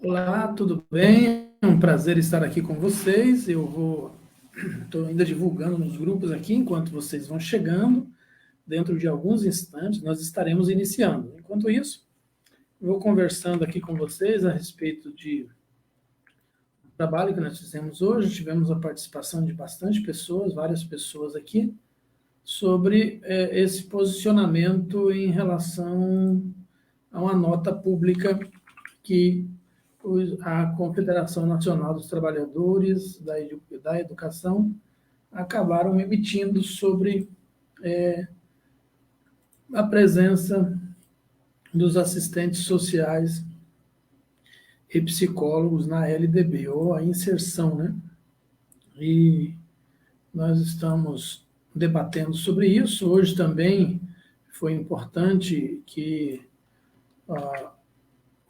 Olá, tudo bem? É um prazer estar aqui com vocês. Estou ainda divulgando nos grupos aqui, enquanto vocês vão chegando. Dentro de alguns instantes, nós estaremos iniciando. Enquanto isso, eu vou conversando aqui com vocês a respeito de um trabalho que nós fizemos hoje. Tivemos a participação de bastante pessoas, várias pessoas aqui, sobre esse posicionamento em relação a uma nota pública que a Confederação Nacional dos Trabalhadores da Educação acabaram emitindo sobre a presença dos assistentes sociais e psicólogos na LDB, ou a inserção, né? E nós estamos debatendo sobre isso. Hoje também foi importante que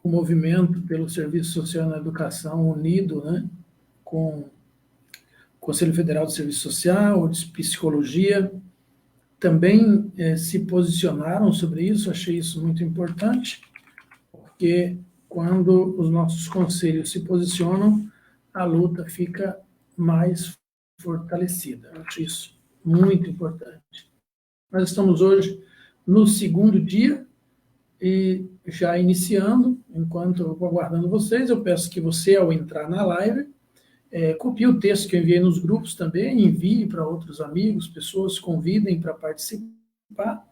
o movimento pelo Serviço Social na Educação, unido, né, com o Conselho Federal de Serviço Social, de Psicologia, também se posicionaram sobre isso. Achei isso muito importante, porque quando os nossos conselhos se posicionam, a luta fica mais fortalecida. Acho isso muito importante. Nós estamos hoje no segundo dia e já iniciando. Enquanto eu vou aguardando vocês, eu peço que você, ao entrar na live, copie o texto que eu enviei nos grupos também, envie para outros amigos, pessoas, convidem para participar.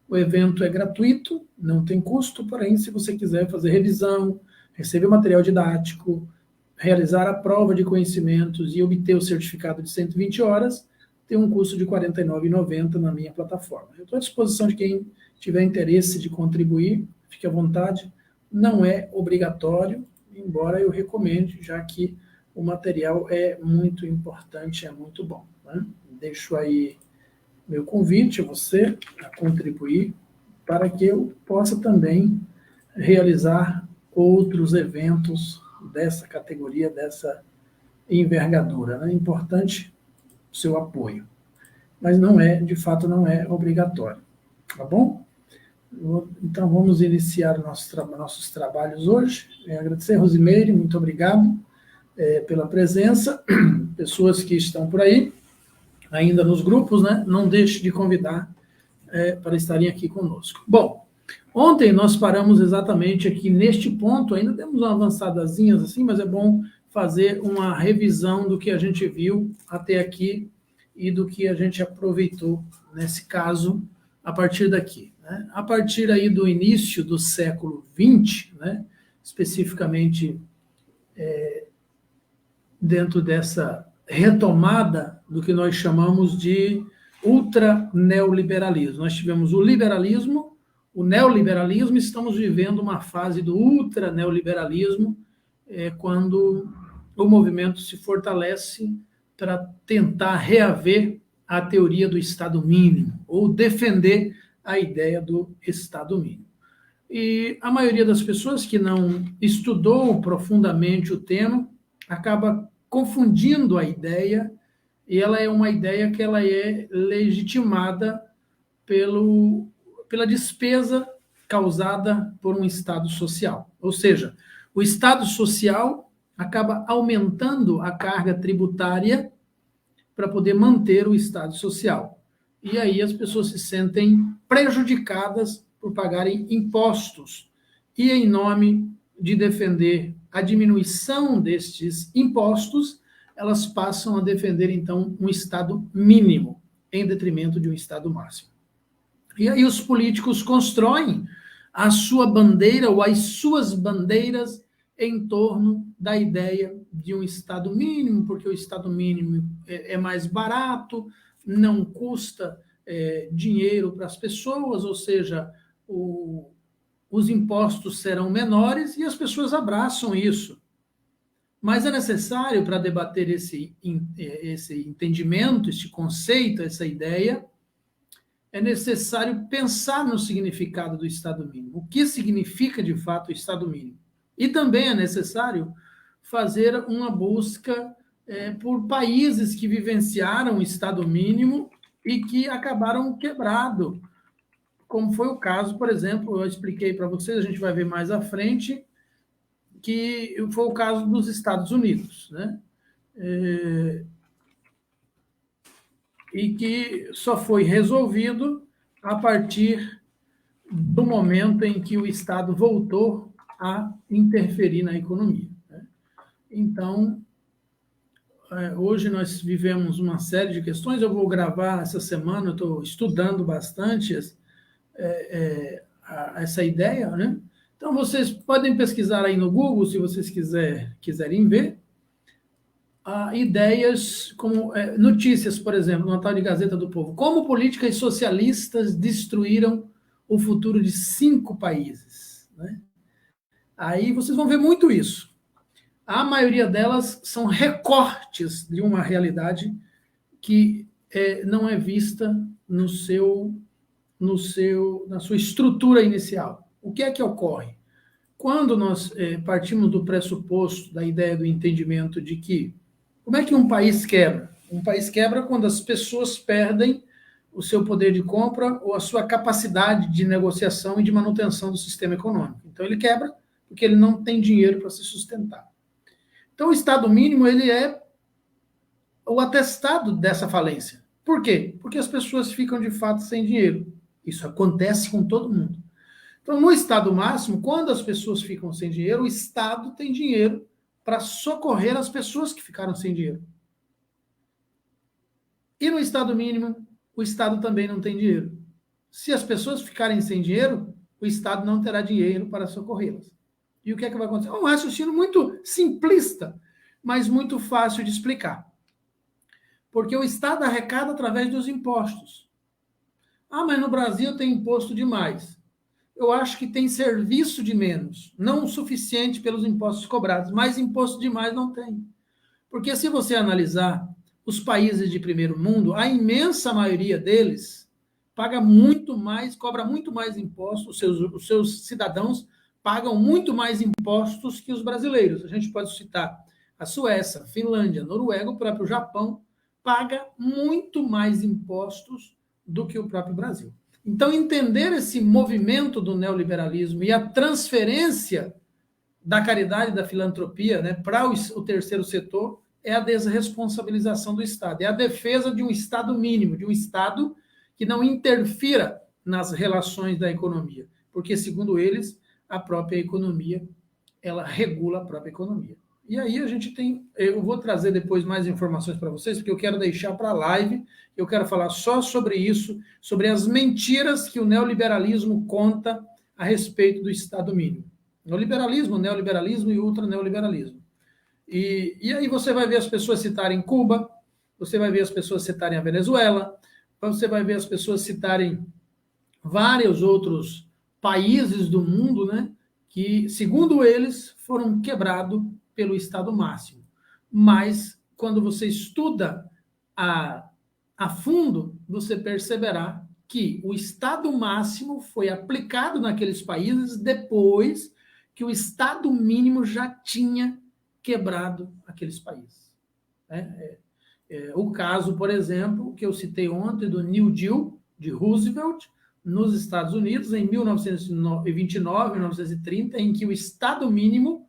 O evento é gratuito, não tem custo, porém, se você quiser fazer revisão, receber material didático, realizar a prova de conhecimentos e obter o certificado de 120 horas, tem um custo de R$ 49,90 na minha plataforma. Eu estou à disposição de quem tiver interesse de contribuir, fique à vontade. Não é obrigatório, embora eu recomende, já que o material é muito importante, é muito bom. Né? Deixo aí meu convite a você a contribuir para que eu possa também realizar outros eventos dessa categoria, dessa envergadura. É importante o seu apoio, mas não é, de fato, não é obrigatório. Tá bom? Então, vamos iniciar nossos trabalhos hoje. Agradecer, Rosimeire, muito obrigado pela presença. Pessoas que estão por aí, ainda nos grupos, né? Não deixe de convidar para estarem aqui conosco. Bom, ontem nós paramos exatamente aqui neste ponto, ainda temos uma avançadazinhas assim, mas é bom fazer uma revisão do que a gente viu até aqui e do que a gente aproveitou nesse caso a partir daqui. Né? A partir aí do início do século XX, né? Especificamente dentro dessa retomada do que nós chamamos de ultra-neoliberalismo. Nós tivemos o liberalismo, o neoliberalismo, e estamos vivendo uma fase do ultra-neoliberalismo, quando o movimento se fortalece para tentar reaver a teoria do Estado mínimo, ou defender a ideia do Estado mínimo. E a maioria das pessoas que não estudou profundamente o tema acaba confundindo a ideia, e ela é uma ideia que ela é legitimada pela despesa causada por um Estado social. Ou seja, o Estado social acaba aumentando a carga tributária para poder manter o Estado social. E aí as pessoas se sentem prejudicadas por pagarem impostos. E em nome de defender a diminuição destes impostos, elas passam a defender, então, um Estado mínimo, em detrimento de um Estado máximo. E aí os políticos constroem a sua bandeira ou as suas bandeiras em torno da ideia de um Estado mínimo, porque o Estado mínimo é mais barato, não custa dinheiro para as pessoas, ou seja, os impostos serão menores, e as pessoas abraçam isso. Mas é necessário, para debater esse entendimento, esse conceito, essa ideia, é necessário pensar no significado do Estado mínimo. O que significa, de fato, o Estado mínimo? E também é necessário fazer uma busca por países que vivenciaram o Estado mínimo e que acabaram quebrado, como foi o caso, por exemplo, eu expliquei para vocês, a gente vai ver mais à frente, que foi o caso dos Estados Unidos, né? E que só foi resolvido a partir do momento em que o Estado voltou a interferir na economia, né? Então, hoje nós vivemos uma série de questões. Eu vou gravar essa semana, eu estou estudando bastante essa ideia, né? Então, vocês podem pesquisar aí no Google, se vocês quiserem ver, ideias como notícias, por exemplo, no tal de Gazeta do Povo. Como políticas socialistas destruíram o futuro de 5 países, né? Aí vocês vão ver muito isso. A maioria delas são recortes de uma realidade que não é vista na sua estrutura inicial. O que é que ocorre? Quando nós partimos do pressuposto, da ideia do entendimento de que, como é que um país quebra? Um país quebra quando as pessoas perdem o seu poder de compra ou a sua capacidade de negociação e de manutenção do sistema econômico. Então, ele quebra porque ele não tem dinheiro para se sustentar. Então, o Estado mínimo, ele é o atestado dessa falência. Por quê? Porque as pessoas ficam, de fato, sem dinheiro. Isso acontece com todo mundo. Então, no Estado máximo, quando as pessoas ficam sem dinheiro, o Estado tem dinheiro para socorrer as pessoas que ficaram sem dinheiro. E no Estado mínimo, o Estado também não tem dinheiro. Se as pessoas ficarem sem dinheiro, o Estado não terá dinheiro para socorrê-las. E o que é que vai acontecer? É um raciocínio muito simplista, mas muito fácil de explicar. Porque o Estado arrecada através dos impostos. Mas no Brasil tem imposto demais. Eu acho que tem serviço de menos, não o suficiente pelos impostos cobrados, mas imposto demais não tem. Porque se você analisar os países de primeiro mundo, a imensa maioria deles paga muito mais, cobra muito mais impostos, os seus cidadãos pagam muito mais impostos que os brasileiros. A gente pode citar a Suécia, a Finlândia, a Noruega, o próprio Japão, paga muito mais impostos do que o próprio Brasil. Então, entender esse movimento do neoliberalismo e a transferência da caridade e da filantropia, né, para o terceiro setor é a desresponsabilização do Estado, é a defesa de um Estado mínimo, de um Estado que não interfira nas relações da economia, porque, segundo eles, a própria economia, ela regula a própria economia. E aí a gente tem, eu vou trazer depois mais informações para vocês, porque eu quero deixar para a live, eu quero falar só sobre isso, sobre as mentiras que o neoliberalismo conta a respeito do Estado mínimo. Neoliberalismo e ultraneoliberalismo. E aí você vai ver as pessoas citarem Cuba, você vai ver as pessoas citarem a Venezuela, você vai ver as pessoas citarem vários outros países do mundo, né, que, segundo eles, foram quebrados pelo Estado máximo. Mas, quando você estuda a fundo, você perceberá que o Estado máximo foi aplicado naqueles países depois que o Estado mínimo já tinha quebrado aqueles países. O caso, por exemplo, que eu citei ontem do New Deal, de Roosevelt, nos Estados Unidos, em 1929, 1930, em que o Estado mínimo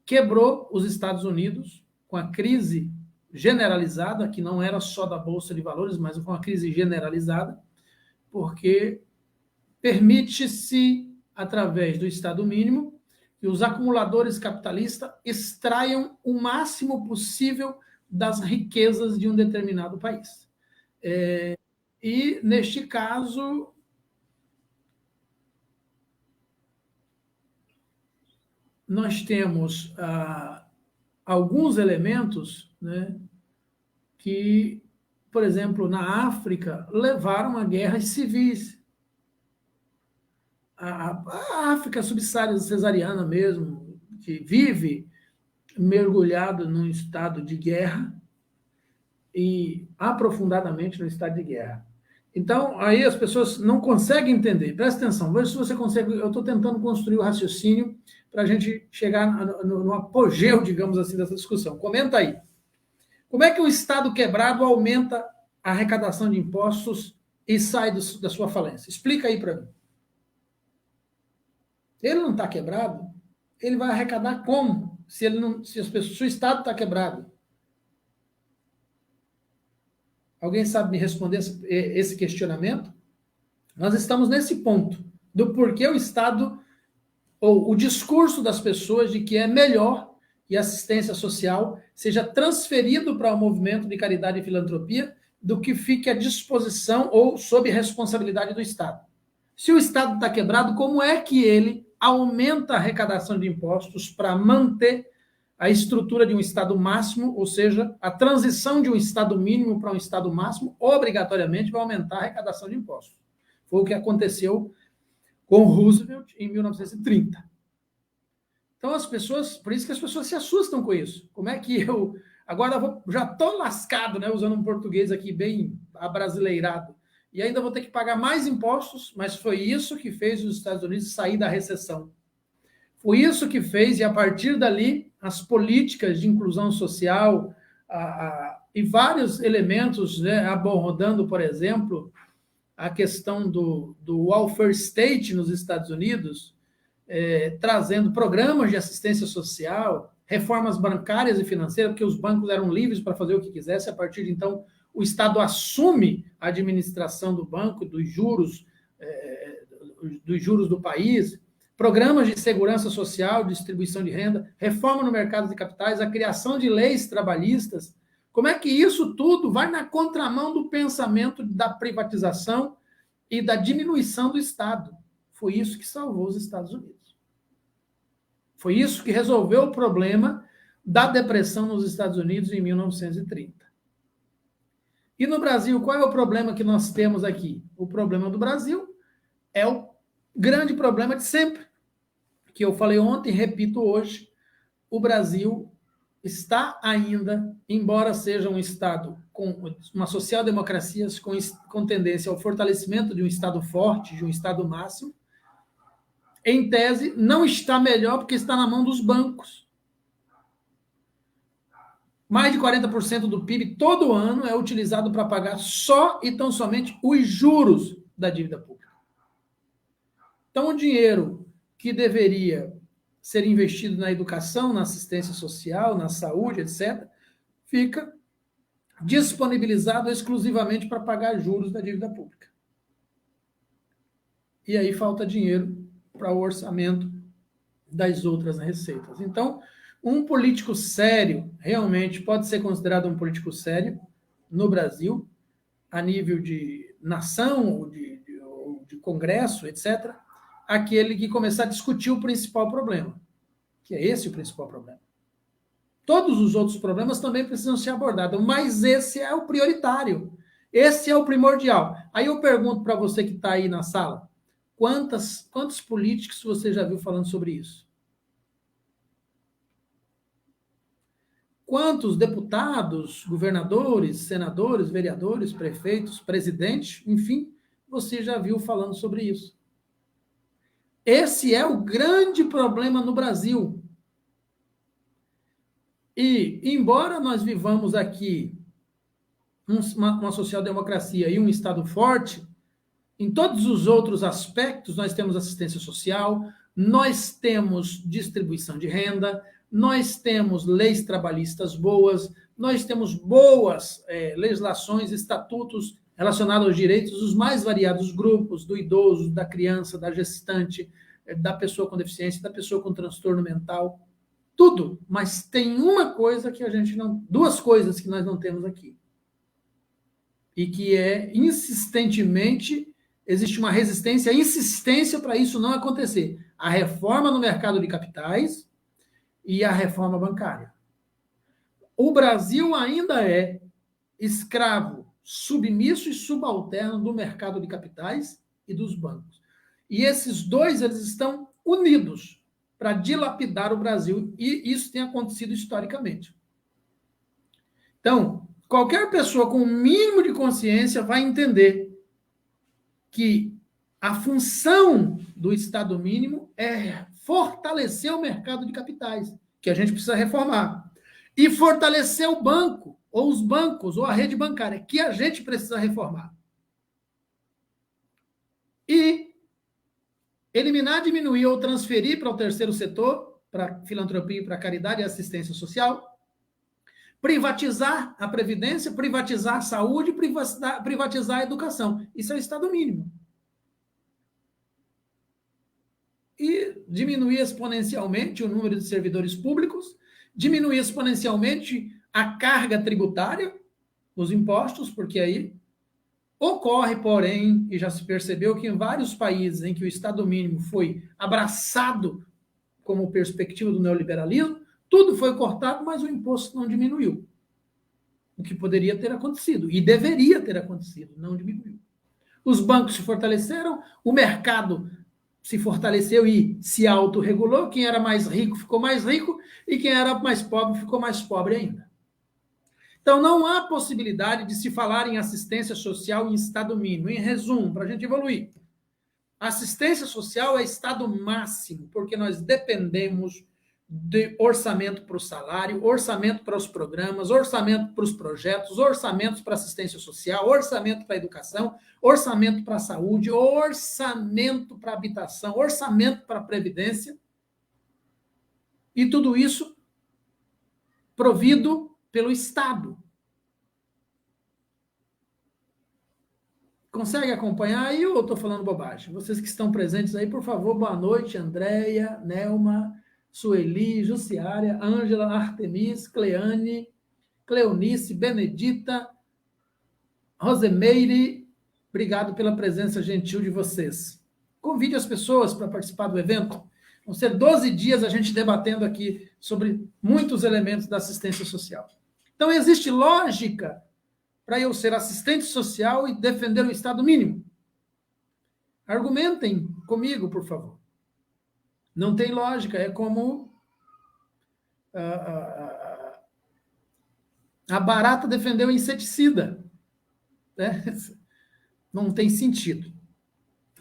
quebrou os Estados Unidos com a crise generalizada, que não era só da Bolsa de Valores, mas foi uma crise generalizada, porque permite-se, através do Estado mínimo, que os acumuladores capitalistas extraiam o máximo possível das riquezas de um determinado país. E, neste caso, nós temos alguns elementos, né, que, por exemplo, na África, levaram a guerras civis. A África subsaariana mesmo, que vive mergulhado num estado de guerra e aprofundadamente no estado de guerra. Então, aí as pessoas não conseguem entender. Presta atenção, veja se você consegue. Eu estou tentando construir o raciocínio para a gente chegar no apogeu, digamos assim, dessa discussão. Comenta aí. Como é que o Estado quebrado aumenta a arrecadação de impostos e sai da sua falência? Explica aí para mim. Ele não está quebrado? ele vai arrecadar como? Se o Estado está quebrado. Alguém sabe me responder esse questionamento? Nós estamos nesse ponto do porquê o Estado, ou o discurso das pessoas de que é melhor e assistência social seja transferido para o movimento de caridade e filantropia do que fique à disposição ou sob responsabilidade do Estado. Se o Estado está quebrado, como é que ele aumenta a arrecadação de impostos para manter a estrutura de um Estado máximo, ou seja, a transição de um Estado mínimo para um Estado máximo, obrigatoriamente vai aumentar a arrecadação de impostos. Foi o que aconteceu com Roosevelt em 1930. Então as pessoas, por isso que as pessoas se assustam com isso. Como é que eu agora já estou lascado, né, usando um português aqui bem abrasileirado, e ainda vou ter que pagar mais impostos, mas foi isso que fez os Estados Unidos sair da recessão. Foi isso que fez, e a partir dali, as políticas de inclusão social e vários elementos, né, abordando, por exemplo, a questão do welfare state nos Estados Unidos, trazendo programas de assistência social, reformas bancárias e financeiras, porque os bancos eram livres para fazer o que quisesse, a partir de então o Estado assume a administração do banco, dos juros do país, programas de segurança social, distribuição de renda, reforma no mercado de capitais, a criação de leis trabalhistas. Como é que isso tudo vai na contramão do pensamento da privatização e da diminuição do Estado? Foi isso que salvou os Estados Unidos. Foi isso que resolveu o problema da depressão nos Estados Unidos em 1930. E no Brasil, qual é o problema que nós temos aqui? O problema do Brasil é o grande problema de sempre, que eu falei ontem, repito hoje. O Brasil está ainda, embora seja um Estado com uma social-democracia com tendência ao fortalecimento de um Estado forte, de um Estado máximo, em tese, não está melhor porque está na mão dos bancos. Mais de 40% do PIB todo ano é utilizado para pagar só e tão somente os juros da dívida pública. Então, o dinheiro que deveria ser investido na educação, na assistência social, na saúde, etc., fica disponibilizado exclusivamente para pagar juros da dívida pública. E aí falta dinheiro para o orçamento das outras receitas. Então, um político sério, realmente pode ser considerado um político sério no Brasil, a nível de nação, ou de congresso, etc., aquele que começar a discutir o principal problema, que é esse o principal problema. Todos os outros problemas também precisam ser abordados, mas esse é o prioritário, esse é o primordial. Aí eu pergunto para você que está aí na sala, quantos políticos você já viu falando sobre isso? Quantos deputados, governadores, senadores, vereadores, prefeitos, presidentes, enfim, você já viu falando sobre isso? Esse é o grande problema no Brasil. E, embora nós vivamos aqui uma social-democracia e um Estado forte, em todos os outros aspectos, nós temos assistência social, nós temos distribuição de renda, nós temos leis trabalhistas boas, nós temos boas legislações, estatutos relacionados aos direitos dos mais variados grupos, do idoso, da criança, da gestante, da pessoa com deficiência, da pessoa com transtorno mental, tudo. Mas tem uma coisa que a gente não... duas coisas que nós não temos aqui. E que insistentemente... existe uma resistência, insistência para isso não acontecer. A reforma no mercado de capitais e a reforma bancária. O Brasil ainda é escravo, submisso e subalterno do mercado de capitais e dos bancos. E esses dois, eles estão unidos para dilapidar o Brasil, e isso tem acontecido historicamente. Então, qualquer pessoa com o mínimo de consciência vai entender que a função do Estado mínimo é fortalecer o mercado de capitais, que a gente precisa reformar, e fortalecer o banco, ou os bancos, ou a rede bancária, que a gente precisa reformar. E eliminar, diminuir ou transferir para o terceiro setor, para filantropia, para caridade e assistência social, privatizar a previdência, privatizar a saúde, privatizar a educação. Isso é o Estado mínimo. E diminuir exponencialmente o número de servidores públicos, diminuir exponencialmente a carga tributária, os impostos, porque aí ocorre, porém, e já se percebeu que em vários países em que o Estado mínimo foi abraçado como perspectiva do neoliberalismo, tudo foi cortado, mas o imposto não diminuiu. O que poderia ter acontecido, e deveria ter acontecido, não diminuiu. Os bancos se fortaleceram, o mercado se fortaleceu e se autorregulou, quem era mais rico ficou mais rico, e quem era mais pobre ficou mais pobre ainda. Então, não há possibilidade de se falar em assistência social em Estado mínimo. Em resumo, para a gente evoluir, assistência social é Estado máximo, porque nós dependemos de orçamento para o salário, orçamento para os programas, orçamento para os projetos, orçamentos para assistência social, orçamento para a educação, orçamento para a saúde, orçamento para a habitação, orçamento para a previdência. E tudo isso provido pelo Estado. Consegue acompanhar aí ou eu estou falando bobagem? Vocês que estão presentes aí, por favor, boa noite, Andréia, Nelma, Sueli, Jussiária, Ângela, Artemis, Cleane, Cleonice, Benedita, Rosemeire, obrigado pela presença gentil de vocês. Convide as pessoas para participar do evento. Vão ser 12 dias a gente debatendo aqui sobre muitos elementos da assistência social. Então, existe lógica para eu ser assistente social e defender o Estado mínimo? Argumentem comigo, por favor. Não tem lógica, é como a barata defender o inseticida. Né? Não tem sentido.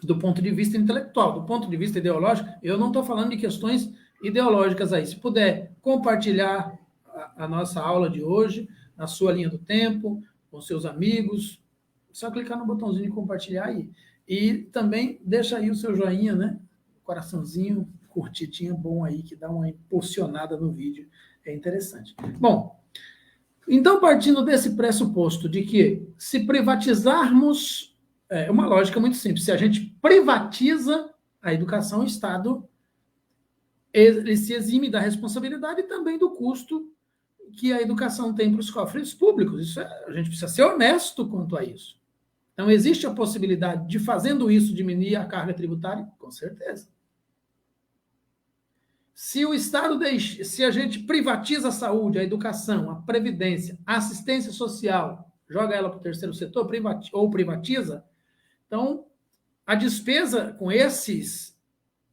Do ponto de vista intelectual, do ponto de vista ideológico, eu não estou falando de questões ideológicas aí. Se puder compartilhar a nossa aula de hoje, na sua linha do tempo, com seus amigos, só clicar no botãozinho de compartilhar aí. E também deixa aí o seu joinha, né? Coraçãozinho, curtidinha bom aí, que dá uma impulsionada no vídeo. É interessante. Bom, então partindo desse pressuposto de que se privatizarmos, é uma lógica muito simples, se a gente privatiza a educação, o Estado ele se exime da responsabilidade e também do custo que a educação tem para os cofres públicos. Isso a gente precisa ser honesto quanto a isso. Então, existe a possibilidade de, fazendo isso, diminuir a carga tributária? Com certeza. Se o Estado deixa, se a gente privatiza a saúde, a educação, a previdência, a assistência social, joga ela para o terceiro setor, ou privatiza, então a despesa com esses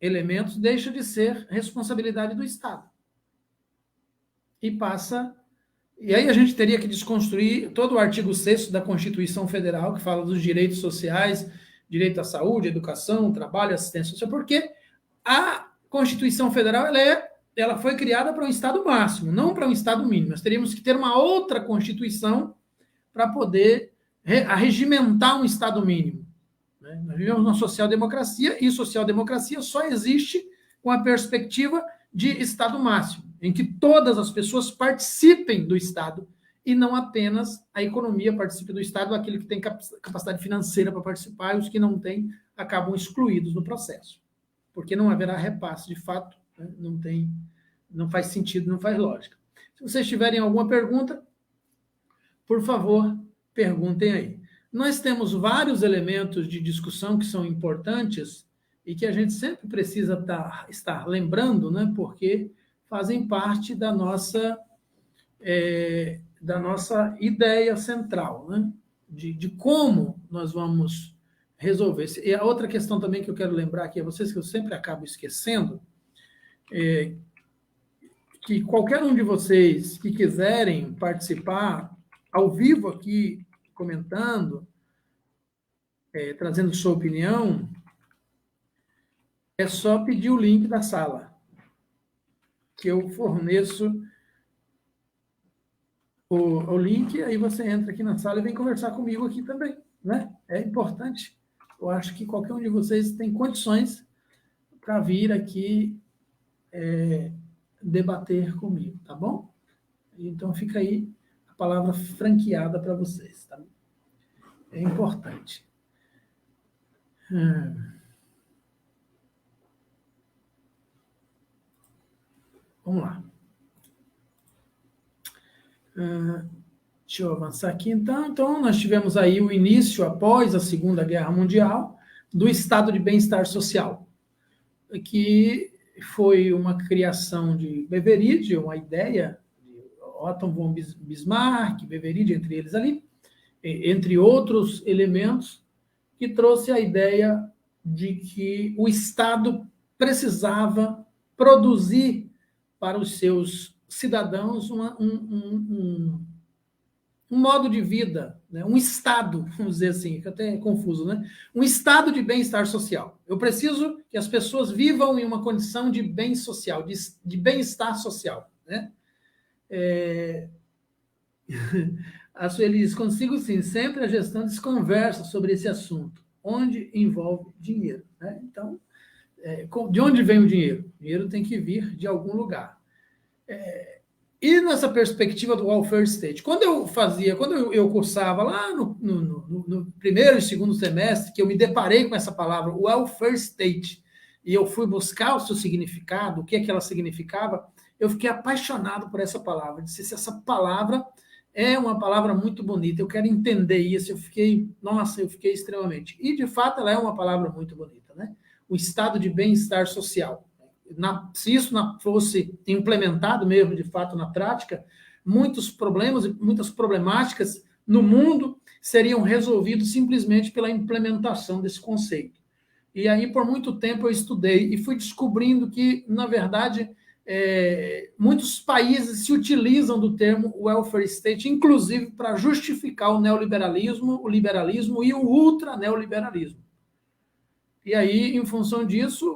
elementos deixa de ser responsabilidade do Estado. E passa. E aí a gente teria que desconstruir todo o artigo 6º da Constituição Federal, que fala dos direitos sociais, direito à saúde, educação, trabalho, assistência social, porque a Constituição Federal ela foi criada para um Estado máximo, não para um Estado mínimo. Nós teríamos que ter uma outra Constituição para poder arregimentar um Estado mínimo. Né? Nós vivemos numa social-democracia, e social-democracia só existe com a perspectiva de Estado máximo, em que todas as pessoas participem do Estado e não apenas a economia participe do Estado, aquele que tem capacidade financeira para participar, e os que não têm acabam excluídos no processo, porque não haverá repasse de fato, né? Não faz sentido, não faz lógica. Se vocês tiverem alguma pergunta, por favor, perguntem aí. Nós temos vários elementos de discussão que são importantes e que a gente sempre precisa estar lembrando, né? Porque fazem parte da nossa ideia central, né? De como nós vamos resolver. E a outra questão também que eu quero lembrar aqui a vocês, que eu sempre acabo esquecendo, é que qualquer um de vocês que quiserem participar ao vivo aqui, comentando, trazendo sua opinião, é só pedir o link da sala, que eu forneço o link, aí você entra aqui na sala e vem conversar comigo aqui também, né? É importante. Eu acho que qualquer um de vocês tem condições para vir aqui debater comigo, tá bom? Então fica aí a palavra franqueada para vocês, tá? É importante. Vamos lá. Deixa eu avançar aqui, então. Então, nós tivemos aí o início, após a Segunda Guerra Mundial, do estado de bem-estar social, que foi uma criação de Beveridge, uma ideia de Otto von Bismarck, Beveridge, entre eles ali, entre outros elementos, que trouxe a ideia de que o Estado precisava produzir para os seus cidadãos um modo de vida, né? Um estado, vamos dizer assim, que até é confuso, né? Um estado de bem-estar social. Eu preciso que as pessoas vivam em uma condição de bem social, de bem-estar social, né? A Sueli diz, consigo sim, sempre a gestão desconversa sobre esse assunto, onde envolve dinheiro, né? Então, de onde vem o dinheiro? O dinheiro tem que vir de algum lugar. E nessa perspectiva do welfare state, quando eu cursava lá no primeiro e segundo semestre, que eu me deparei com essa palavra, welfare state, e eu fui buscar o seu significado, o que é que ela significava, eu fiquei apaixonado por essa palavra. Eu disse, essa palavra é uma palavra muito bonita, eu quero entender isso. Eu fiquei extremamente. E, de fato, ela é uma palavra muito bonita, né? O estado de bem-estar social. Se isso fosse implementado mesmo, de fato, na prática, muitos problemas e muitas problemáticas no mundo seriam resolvidos simplesmente pela implementação desse conceito. E aí, por muito tempo, eu estudei e fui descobrindo que, na verdade, muitos países se utilizam do termo welfare state, inclusive para justificar o neoliberalismo, o liberalismo e o ultraneoliberalismo. E aí, em função disso,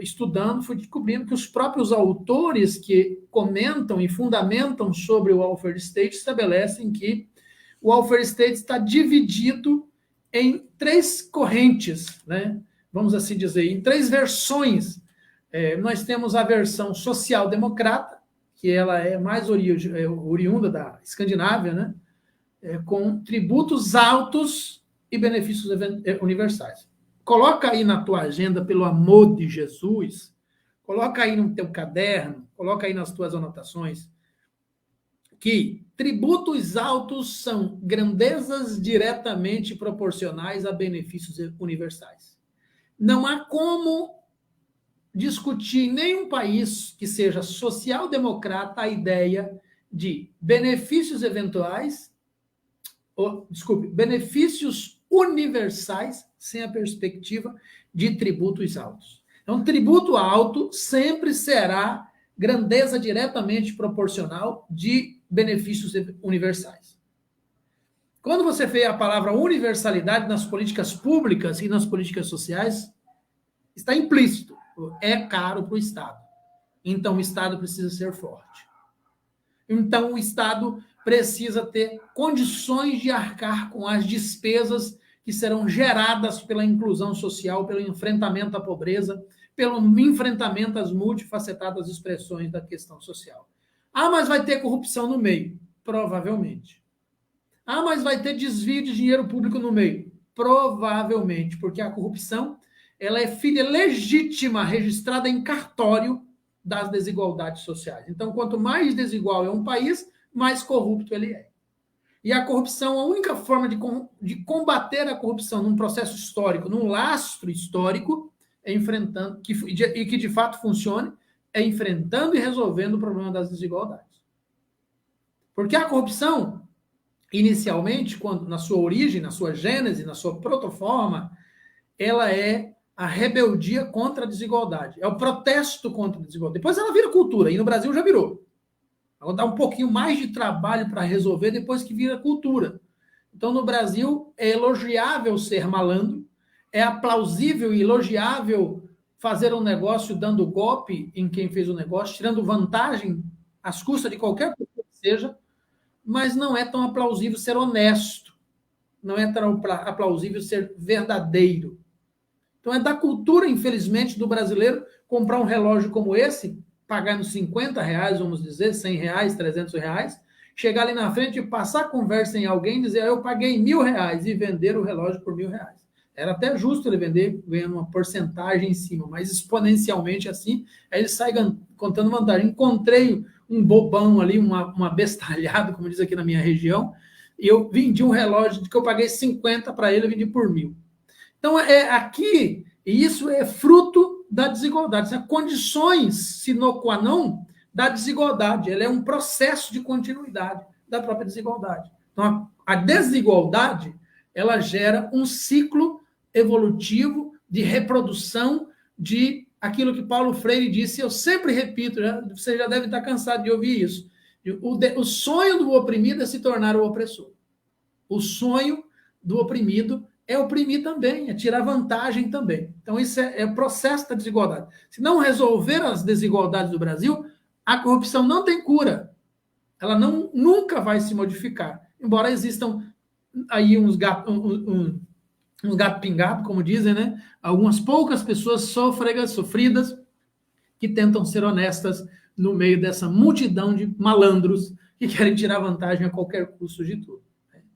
estudando, fui descobrindo que os próprios autores que comentam e fundamentam sobre o welfare state estabelecem que o welfare state está dividido em 3 correntes, né? Vamos assim dizer, em 3 versões. Nós temos a versão social-democrata, que ela é mais oriunda da Escandinávia, né? Com tributos altos e benefícios universais. Coloca aí na tua agenda, pelo amor de Jesus, coloca aí no teu caderno, coloca aí nas tuas anotações, que tributos altos são grandezas diretamente proporcionais a benefícios universais. Não há como discutir em nenhum país que seja social-democrata a ideia de benefícios benefícios universais sem a perspectiva de tributos altos. Então, tributo alto sempre será grandeza diretamente proporcional de benefícios universais. Quando você vê a palavra universalidade nas políticas públicas e nas políticas sociais, está implícito. É caro para o Estado. Então, o Estado precisa ser forte. Então, o Estado precisa ter condições de arcar com as despesas que serão geradas pela inclusão social, pelo enfrentamento à pobreza, pelo enfrentamento às multifacetadas expressões da questão social. Ah, mas vai ter corrupção no meio? Provavelmente. Ah, mas vai ter desvio de dinheiro público no meio? Provavelmente, porque a corrupção ela é filha legítima, registrada em cartório das desigualdades sociais. Então, quanto mais desigual é um país, mais corrupto ele é. E a corrupção, a única forma de combater a corrupção num processo histórico, num lastro histórico, é enfrentando, e que de fato funcione, é enfrentando e resolvendo o problema das desigualdades. Porque a corrupção, inicialmente, na sua origem, na sua gênese, na sua protoforma, ela é a rebeldia contra a desigualdade. É o protesto contra a desigualdade. Depois ela vira cultura, e no Brasil já virou. Ela dá um pouquinho mais de trabalho para resolver depois que vira cultura. Então, no Brasil, é elogiável ser malandro, é aplausível e elogiável fazer um negócio dando golpe em quem fez o negócio, tirando vantagem às custas de qualquer coisa que seja, mas não é tão aplausível ser honesto, não é tão aplausível ser verdadeiro. Então, é da cultura, infelizmente, do brasileiro comprar um relógio como esse pagando R$50, vamos dizer, R$100, R$300, chegar ali na frente e passar a conversa em alguém e dizer, eu paguei R$1.000 e vender o relógio por R$1.000. Era até justo ele vender ganhando uma porcentagem em cima, mas exponencialmente assim, aí ele sai contando vantagem. Encontrei um bobão ali, uma bestalhada, como diz aqui na minha região, e eu vendi um relógio que eu paguei 50 para ele, eu vendi por 1.000. Então, aqui, e isso é fruto da desigualdade, são condições sine qua non da desigualdade, ela é um processo de continuidade da própria desigualdade. Então, a desigualdade, ela gera um ciclo evolutivo de reprodução de aquilo que Paulo Freire disse, eu sempre repito, você já deve estar cansado de ouvir isso, o sonho do oprimido é se tornar o opressor. O sonho do oprimido é oprimir também, é tirar vantagem também. Então, isso é o processo da desigualdade. Se não resolver as desigualdades do Brasil, a corrupção não tem cura. Ela nunca vai se modificar. Embora existam aí uns gato pingado, como dizem, né? Algumas poucas pessoas sofridas, que tentam ser honestas no meio dessa multidão de malandros que querem tirar vantagem a qualquer custo de tudo.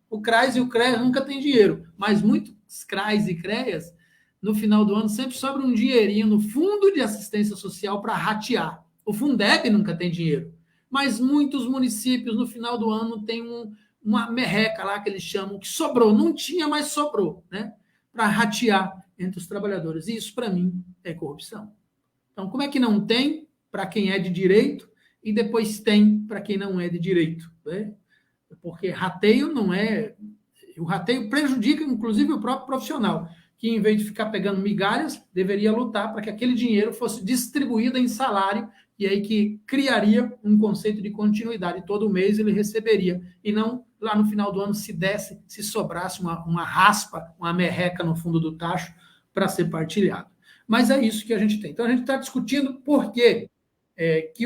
O CRAS e o CREAS nunca têm dinheiro, mas muitos CRAS e CREAS, no final do ano, sempre sobra um dinheirinho no Fundo de Assistência Social para ratear. O Fundeb nunca tem dinheiro, mas muitos municípios, no final do ano, têm uma merreca lá, que eles chamam, que sobrou. Não tinha, mas sobrou, né? Para ratear entre os trabalhadores. E isso, para mim, é corrupção. Então, como é que não tem para quem é de direito e depois tem para quem não é de direito, né? Porque rateio não é... O rateio prejudica, inclusive, o próprio profissional, que, em vez de ficar pegando migalhas, deveria lutar para que aquele dinheiro fosse distribuído em salário, e aí que criaria um conceito de continuidade. Todo mês ele receberia, e não lá no final do ano se sobrasse uma raspa, uma merreca no fundo do tacho para ser partilhado. Mas é isso que a gente tem. Então, a gente está discutindo por que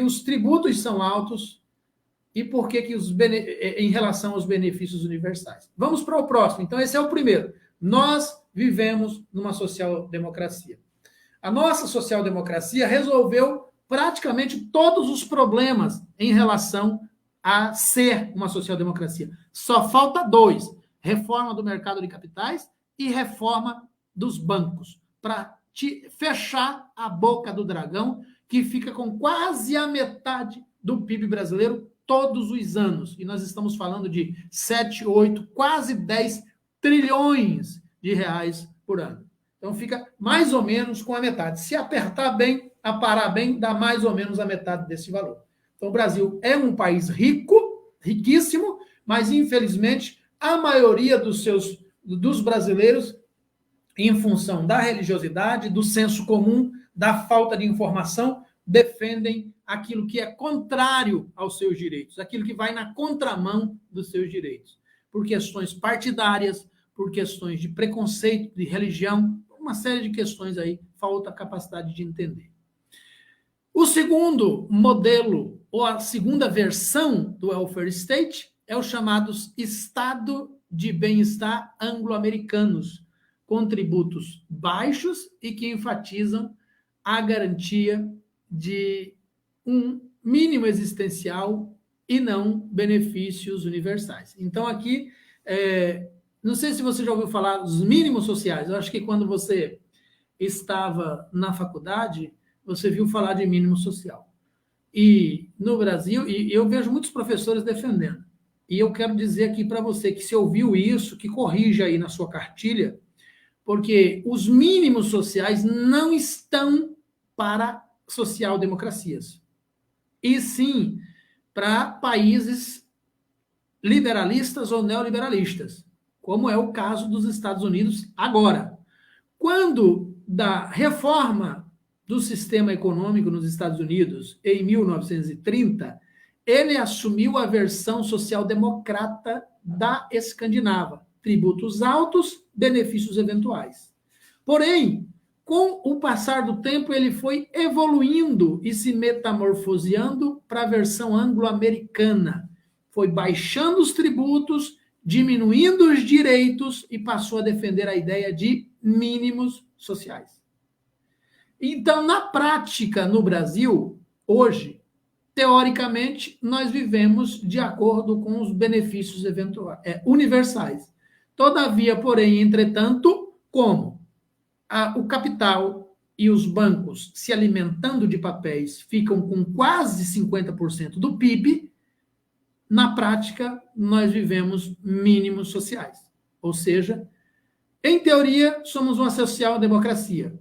os tributos são altos e por que em relação aos benefícios universais. Vamos para o próximo. Então, esse é o primeiro. Nós vivemos numa social-democracia. A nossa social-democracia resolveu praticamente todos os problemas em relação a ser uma social-democracia. Só falta 2: reforma do mercado de capitais e reforma dos bancos, para fechar a boca do dragão, que fica com quase a metade do PIB brasileiro todos os anos. E nós estamos falando de 7, 8, quase 10 trilhões de reais por ano. Então fica mais ou menos com a metade. Se apertar bem, aparar bem, dá mais ou menos a metade desse valor. Então o Brasil é um país rico, riquíssimo, mas infelizmente a maioria dos brasileiros, em função da religiosidade, do senso comum, da falta de informação, defendem aquilo que é contrário aos seus direitos, aquilo que vai na contramão dos seus direitos, por questões partidárias, por questões de preconceito, de religião, uma série de questões aí, falta a capacidade de entender. O segundo modelo, ou a segunda versão do welfare state, é o chamado estado de bem-estar anglo-americanos, com tributos baixos e que enfatizam a garantia de um mínimo existencial e não benefícios universais. Então, aqui, não sei se você já ouviu falar dos mínimos sociais. Eu acho que quando você estava na faculdade, você viu falar de mínimo social. E no Brasil, e eu vejo muitos professores defendendo. E eu quero dizer aqui para você que se ouviu isso, que corrija aí na sua cartilha, porque os mínimos sociais não estão para social-democracias, e sim para países liberalistas ou neoliberalistas, como é o caso dos Estados Unidos agora. Quando da reforma do sistema econômico nos Estados Unidos, em 1930, ele assumiu a versão social-democrata da escandinava. Tributos altos, benefícios eventuais. Porém, com o passar do tempo, ele foi evoluindo e se metamorfoseando para a versão anglo-americana. Foi baixando os tributos, diminuindo os direitos e passou a defender a ideia de mínimos sociais. Então, na prática, no Brasil, hoje, teoricamente, nós vivemos de acordo com os benefícios universais. Todavia, porém, entretanto, como o capital e os bancos se alimentando de papéis ficam com quase 50% do PIB, na prática, nós vivemos mínimos sociais. Ou seja, em teoria, somos uma social-democracia,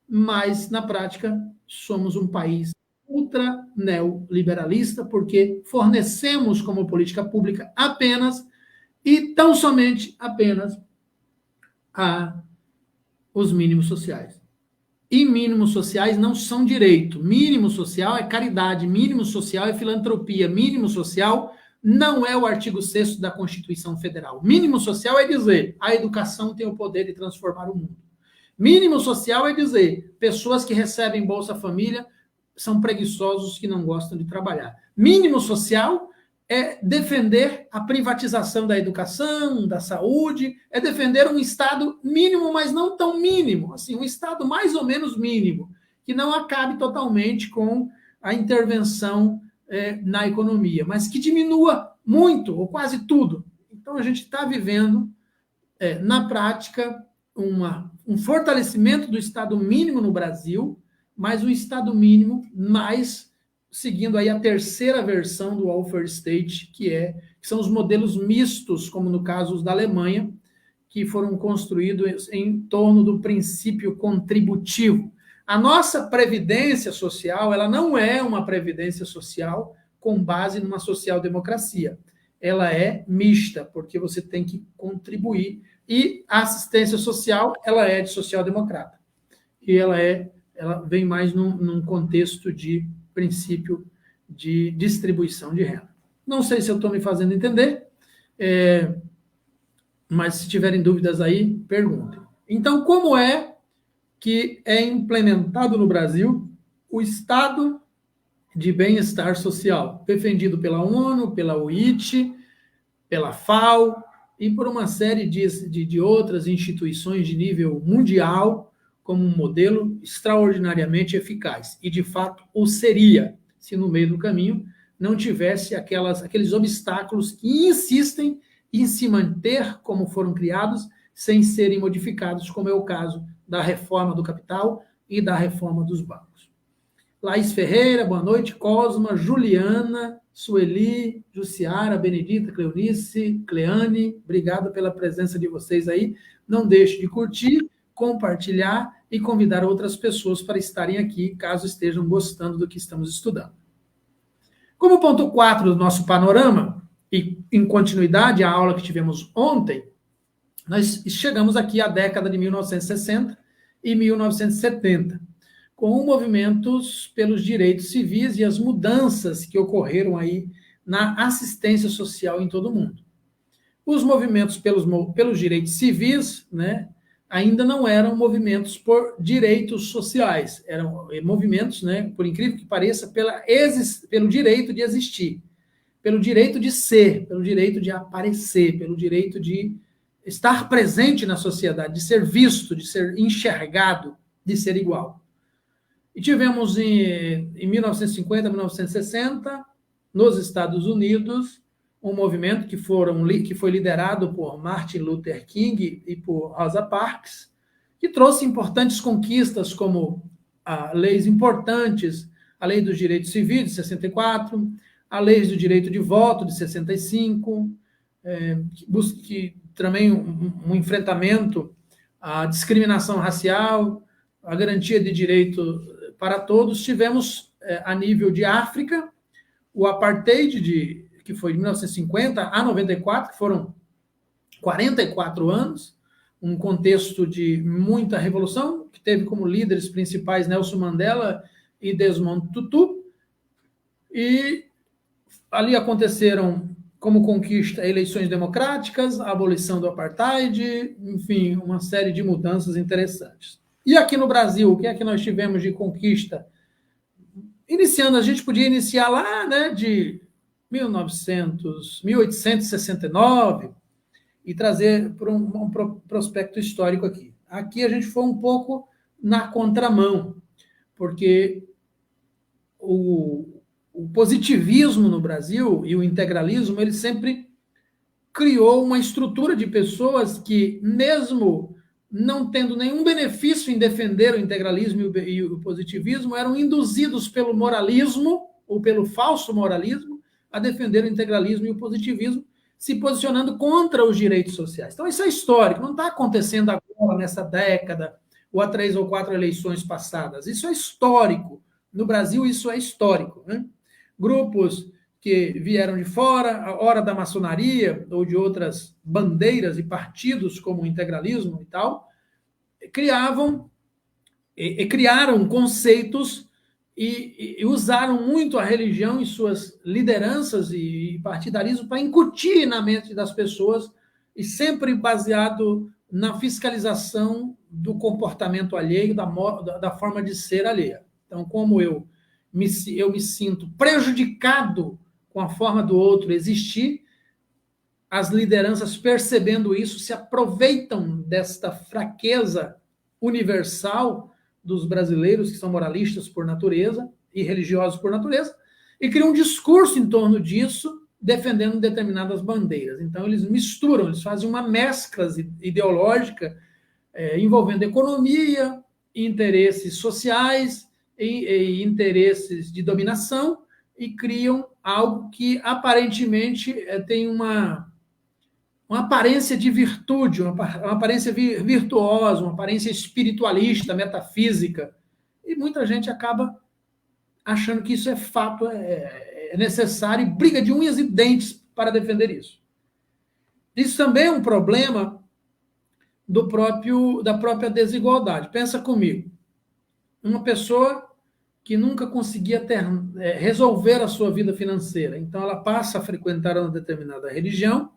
mas, na prática, somos um país ultra neoliberalista, porque fornecemos como política pública apenas e tão somente apenas os mínimos sociais. E mínimos sociais não são direito. Mínimo social é caridade, mínimo social é filantropia, mínimo social não é o artigo 6º da Constituição Federal. Mínimo social é dizer a educação tem o poder de transformar o mundo. Mínimo social é dizer pessoas que recebem Bolsa Família são preguiçosos que não gostam de trabalhar. Mínimo social é defender a privatização da educação, da saúde, é defender um Estado mínimo, mas não tão mínimo, assim, um Estado mais ou menos mínimo, que não acabe totalmente com a intervenção na economia, mas que diminua muito, ou quase tudo. Então, a gente está vivendo, na prática, um fortalecimento do Estado mínimo no Brasil, mas um Estado mínimo mais seguindo aí a terceira versão do welfare state, que são os modelos mistos, como no caso os da Alemanha, que foram construídos em torno do princípio contributivo. A nossa previdência social, ela não é uma previdência social com base numa social-democracia. Ela é mista, porque você tem que contribuir. E a assistência social, ela é de social-democrata. E ela vem mais num contexto de princípio de distribuição de renda. Não sei se eu estou me fazendo entender, mas se tiverem dúvidas aí, perguntem. Então, como é que é implementado no Brasil o Estado de bem-estar social, defendido pela ONU, pela UIT, pela FAO e por uma série de outras instituições de nível mundial, como um modelo extraordinariamente eficaz. E, de fato, o seria, se no meio do caminho não tivesse aqueles obstáculos que insistem em se manter como foram criados, sem serem modificados, como é o caso da reforma do capital e da reforma dos bancos. Laís Ferreira, boa noite. Cosma, Juliana, Sueli, Jussiara, Benedita, Cleonice, Cleane, obrigado pela presença de vocês aí. Não deixe de curtir, compartilhar e convidar outras pessoas para estarem aqui, caso estejam gostando do que estamos estudando. Como ponto 4 do nosso panorama, e em continuidade à aula que tivemos ontem, nós chegamos aqui à década de 1960 e 1970, com movimentos pelos direitos civis e as mudanças que ocorreram aí na assistência social em todo o mundo. Os movimentos pelos direitos civis, né, ainda não eram movimentos por direitos sociais, eram movimentos, né, por incrível que pareça, pelo direito de existir, pelo direito de ser, pelo direito de aparecer, pelo direito de estar presente na sociedade, de ser visto, de ser enxergado, de ser igual. E tivemos em 1950, 1960, nos Estados Unidos, um movimento que foi liderado por Martin Luther King e por Rosa Parks, que trouxe importantes conquistas como leis importantes, a Lei dos Direitos Civis, de 64, a Lei do Direito de Voto, de 65, que também um enfrentamento à discriminação racial, a garantia de direito para todos. Tivemos, a nível de África, o apartheid, que foi de 1950 a 94, que foram 44 anos, um contexto de muita revolução, que teve como líderes principais Nelson Mandela e Desmond Tutu, e ali aconteceram, como conquista, eleições democráticas, a abolição do apartheid, enfim, uma série de mudanças interessantes. E aqui no Brasil, o que é que nós tivemos de conquista? Iniciando, a gente podia iniciar lá, né, de 1869 e trazer para um prospecto histórico aqui. Aqui a gente foi um pouco na contramão, porque o positivismo no Brasil e o integralismo, ele sempre criou uma estrutura de pessoas que, mesmo não tendo nenhum benefício em defender o integralismo e o positivismo, eram induzidos pelo moralismo, ou pelo falso moralismo, a defender o integralismo e o positivismo, se posicionando contra os direitos sociais. Então, isso é histórico, não está acontecendo agora, nessa década, ou há 3 ou 4 eleições passadas. Isso é histórico. No Brasil, isso é histórico. Né? Grupos que vieram de fora, ora da maçonaria, ou de outras bandeiras e partidos, como o integralismo e tal, criaram conceitos e usaram muito a religião e suas lideranças e partidarismo para incutir na mente das pessoas, e sempre baseado na fiscalização do comportamento alheio, da forma de ser alheia. Então, como eu me sinto prejudicado com a forma do outro existir, as lideranças, percebendo isso, se aproveitam desta fraqueza universal dos brasileiros, que são moralistas por natureza e religiosos por natureza, e criam um discurso em torno disso, defendendo determinadas bandeiras. Então, eles misturam, eles fazem uma mescla ideológica envolvendo economia, interesses sociais e interesses de dominação, e criam algo que aparentemente tem uma aparência de virtude, uma aparência virtuosa, uma aparência espiritualista, metafísica, e muita gente acaba achando que isso é fato, é necessário, e briga de unhas e dentes para defender isso. Isso também é um problema da própria desigualdade. Pensa comigo, uma pessoa que nunca conseguia resolver a sua vida financeira, então ela passa a frequentar uma determinada religião,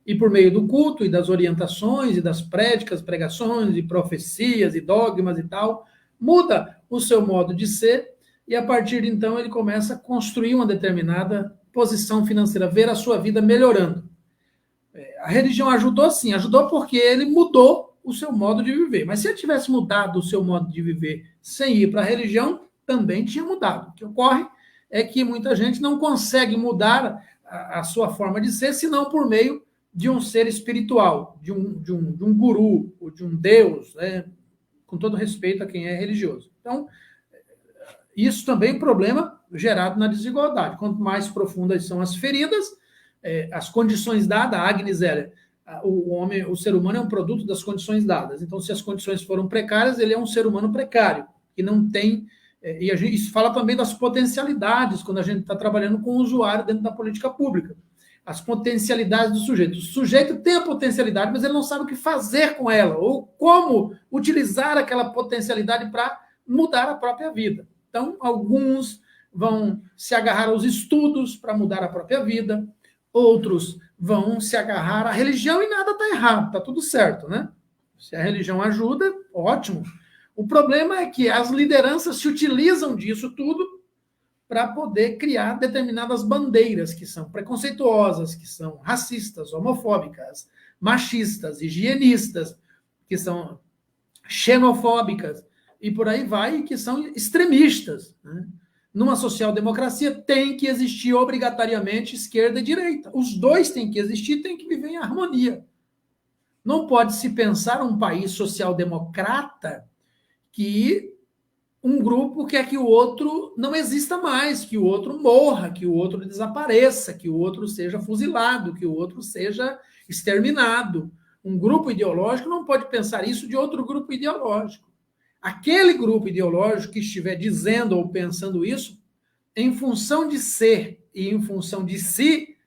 e por meio do culto e das orientações e das prédicas, pregações e profecias e dogmas e tal, muda o seu modo de ser, e a partir de então ele começa a construir uma determinada posição financeira, ver a sua vida melhorando. A religião ajudou sim, ajudou porque ele mudou o seu modo de viver. Mas se ele tivesse mudado o seu modo de viver sem ir para a religião, também tinha mudado. O que ocorre é que muita gente não consegue mudar a sua forma de ser, senão por meio de um ser espiritual, de um guru, ou de um Deus, né? Com todo respeito a quem é religioso. Então, isso também é um problema gerado na desigualdade. Quanto mais profundas são as feridas, as condições dadas, Agnes Heller, o ser humano é um produto das condições dadas. Então, se as condições foram precárias, ele é um ser humano precário, que não tem... E isso fala também das potencialidades, quando a gente está trabalhando com o usuário dentro da política pública. As potencialidades do sujeito. O sujeito tem a potencialidade, mas ele não sabe o que fazer com ela, ou como utilizar aquela potencialidade para mudar a própria vida. Então, alguns vão se agarrar aos estudos para mudar a própria vida, outros vão se agarrar à religião, e nada está errado, está tudo certo, né? Se a religião ajuda, ótimo. O problema é que as lideranças se utilizam disso tudo para poder criar determinadas bandeiras que são preconceituosas, que são racistas, homofóbicas, machistas, higienistas, que são xenofóbicas, e por aí vai, que são extremistas. Né? Numa social-democracia tem que existir obrigatoriamente esquerda e direita. Os dois têm que existir, têm que viver em harmonia. Não pode se pensar um país social-democrata que um grupo quer que o outro não exista mais, que o outro morra, que o outro desapareça, que o outro seja fuzilado, que o outro seja exterminado. Um grupo ideológico não pode pensar isso de outro grupo ideológico. Aquele grupo ideológico que estiver dizendo ou pensando isso, em função de ser e em função de si,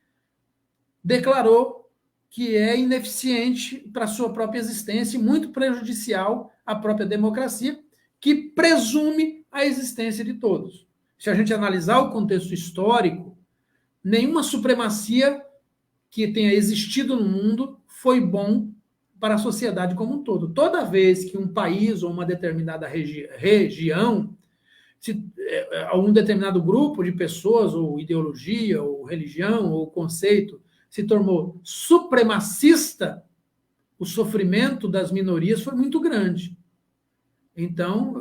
declarou que é ineficiente para a sua própria existência e muito prejudicial à própria democracia, que presume a existência de todos. Se a gente analisar o contexto histórico, nenhuma supremacia que tenha existido no mundo foi bom para a sociedade como um todo. Toda vez que um país ou uma determinada região, um determinado grupo de pessoas, ou ideologia, ou religião, ou conceito, se tornou supremacista, o sofrimento das minorias foi muito grande. Então,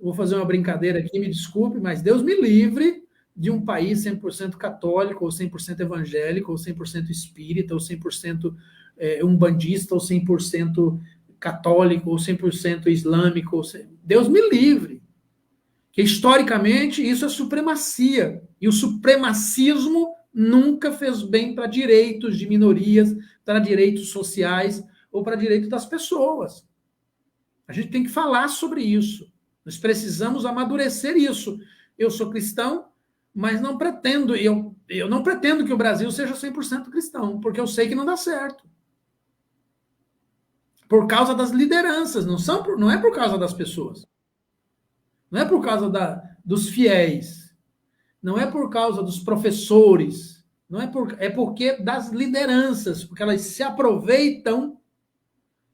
vou fazer uma brincadeira aqui, me desculpe, mas Deus me livre de um país 100% católico, ou 100% evangélico, ou 100% espírita, ou 100% umbandista, ou 100% católico, ou 100% islâmico. Deus me livre. Que historicamente isso é supremacia. E o supremacismo nunca fez bem para direitos de minorias, para direitos sociais ou para direitos das pessoas. A gente tem que falar sobre isso. Nós precisamos amadurecer isso. Eu sou cristão, mas não pretendo, eu não pretendo que o Brasil seja 100% cristão, porque eu sei que não dá certo. Por causa das lideranças, não é por causa das pessoas. Não é por causa dos fiéis. Não é por causa dos professores. Não é porque das lideranças, porque elas se aproveitam,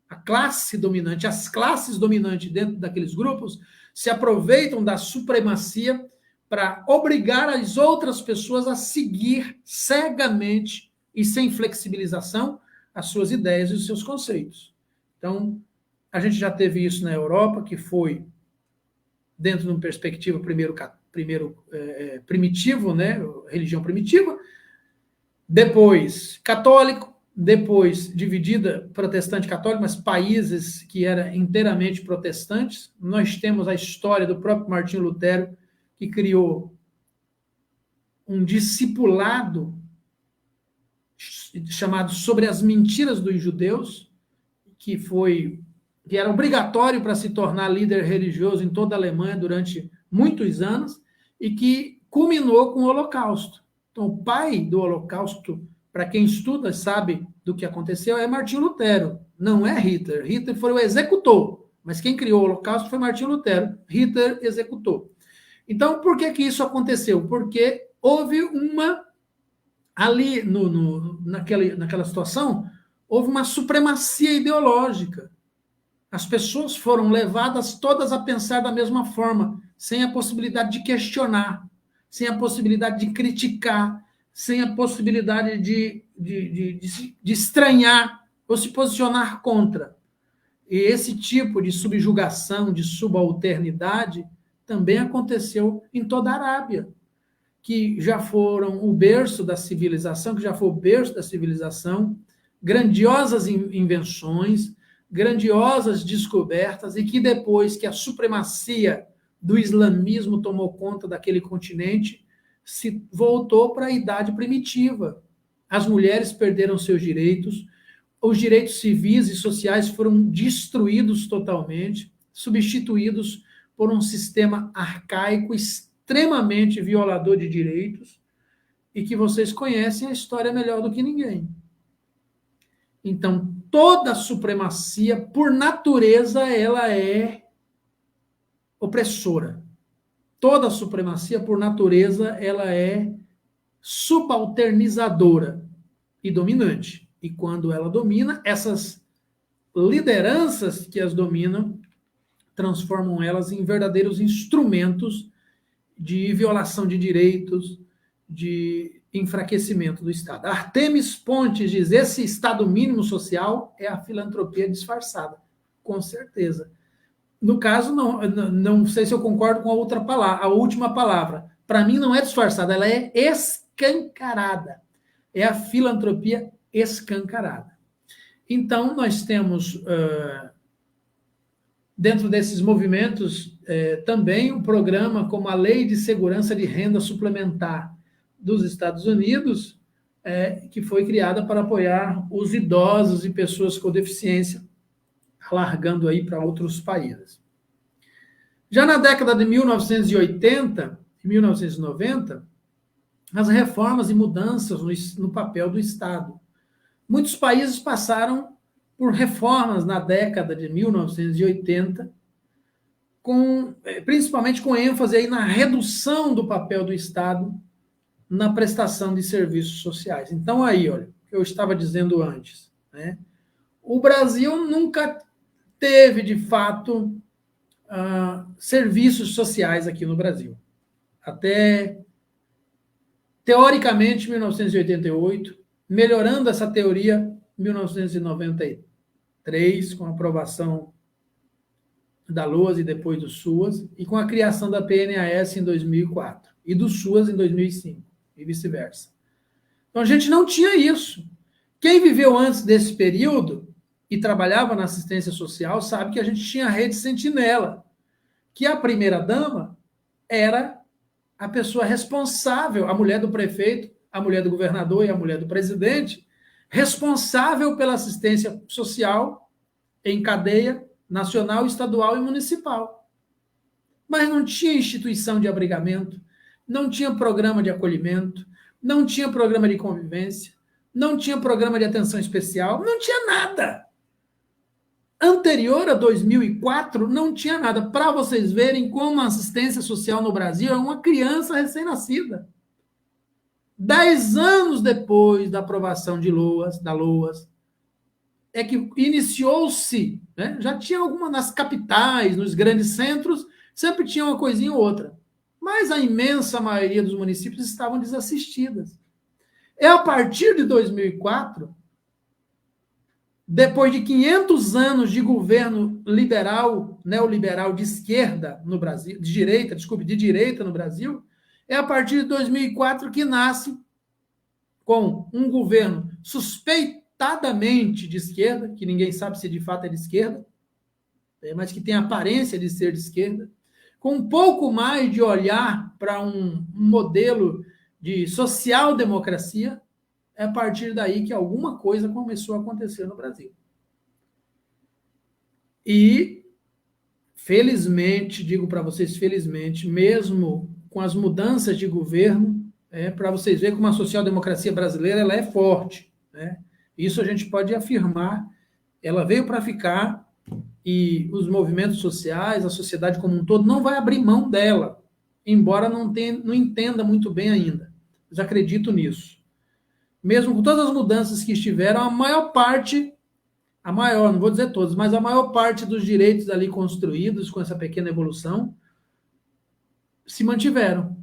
a classe dominante, as classes dominantes dentro daqueles grupos se aproveitam da supremacia para obrigar as outras pessoas a seguir cegamente e sem flexibilização as suas ideias e os seus conceitos. Então, a gente já teve isso na Europa, que foi dentro de uma perspectiva primeiro primitivo, né, religião primitiva, depois católico, depois dividida protestante católico, mas países que eram inteiramente protestantes. Nós temos a história do próprio Martinho Lutero, que criou um discipulado chamado Sobre as Mentiras dos Judeus, que era obrigatório para se tornar líder religioso em toda a Alemanha durante muitos anos, e que culminou com o Holocausto. Então, o pai do Holocausto, para quem estuda sabe do que aconteceu, é Martinho Lutero, não é Hitler. Hitler foi o executor, mas quem criou o Holocausto foi Martinho Lutero. Hitler executou. Então, por que isso aconteceu? Porque houve ali naquela situação, houve uma supremacia ideológica. As pessoas foram levadas todas a pensar da mesma forma, sem a possibilidade de questionar, sem a possibilidade de criticar, sem a possibilidade de estranhar ou se posicionar contra. E esse tipo de subjugação, de subalternidade, também aconteceu em toda a Arábia, que já foram o berço da civilização, grandiosas invenções, grandiosas descobertas, e que depois que a supremacia do islamismo tomou conta daquele continente, se voltou para a idade primitiva. As mulheres perderam seus direitos, os direitos civis e sociais foram destruídos totalmente, substituídos por um sistema arcaico, extremamente violador de direitos, e que vocês conhecem a história melhor do que ninguém. Então, toda supremacia, por natureza, ela é opressora. Toda supremacia, por natureza, ela é subalternizadora e dominante. E quando ela domina, essas lideranças que as dominam transformam elas em verdadeiros instrumentos de violação de direitos, de enfraquecimento do Estado. Artemis Pontes diz: esse Estado mínimo social é a filantropia disfarçada. Com certeza. No caso, não sei se eu concordo com a outra palavra, a última palavra. Para mim, não é disfarçada, ela é escancarada. É a filantropia escancarada. Então, nós temos, dentro desses movimentos, também um programa como a Lei de Segurança de Renda Suplementar dos Estados Unidos, que foi criada para apoiar os idosos e pessoas com deficiência, alargando aí para outros países. Já na década de 1980 e 1990, as reformas e mudanças no papel do Estado. Muitos países passaram por reformas na década de 1980, principalmente com ênfase aí na redução do papel do Estado na prestação de serviços sociais. Então, aí, olha, o que eu estava dizendo antes, né? O Brasil nunca teve, de fato, serviços sociais aqui no Brasil. Até, teoricamente, 1988, melhorando essa teoria, 1993, com a aprovação da LOAS e depois do SUAS, e com a criação da PNAS em 2004, e do SUAS em 2005, e vice-versa. Então, a gente não tinha isso. Quem viveu antes desse período e trabalhava na assistência social sabe que a gente tinha a Rede Sentinela, que a primeira-dama era a pessoa responsável, a mulher do prefeito, a mulher do governador e a mulher do presidente, responsável pela assistência social em cadeia nacional, estadual e municipal. Mas não tinha instituição de abrigamento, não tinha programa de acolhimento, não tinha programa de convivência, não tinha programa de atenção especial, não tinha nada. Anterior a 2004, não tinha nada. Para vocês verem como a assistência social no Brasil é uma criança recém-nascida. 10 anos depois da aprovação da LOAS, é que iniciou-se, né? Já tinha alguma nas capitais, nos grandes centros, sempre tinha uma coisinha ou outra. Mas a imensa maioria dos municípios estavam desassistidas. É a partir de 2004, depois de 500 anos de governo liberal, neoliberal de esquerda no Brasil, de direita no Brasil, é a partir de 2004 que nasce com um governo suspeitadamente de esquerda, que ninguém sabe se de fato é de esquerda, mas que tem a aparência de ser de esquerda, com um pouco mais de olhar para um modelo de social-democracia. É a partir daí que alguma coisa começou a acontecer no Brasil. E, felizmente, digo para vocês, felizmente, mesmo com as mudanças de governo, para vocês verem como a social-democracia brasileira ela é forte. Né? Isso a gente pode afirmar. Ela veio para ficar e os movimentos sociais, a sociedade como um todo, não vai abrir mão dela, embora não entenda muito bem ainda. Mas acredito nisso. Mesmo com todas as mudanças que estiveram, a maior, não vou dizer todas, mas a maior parte dos direitos ali construídos com essa pequena evolução se mantiveram.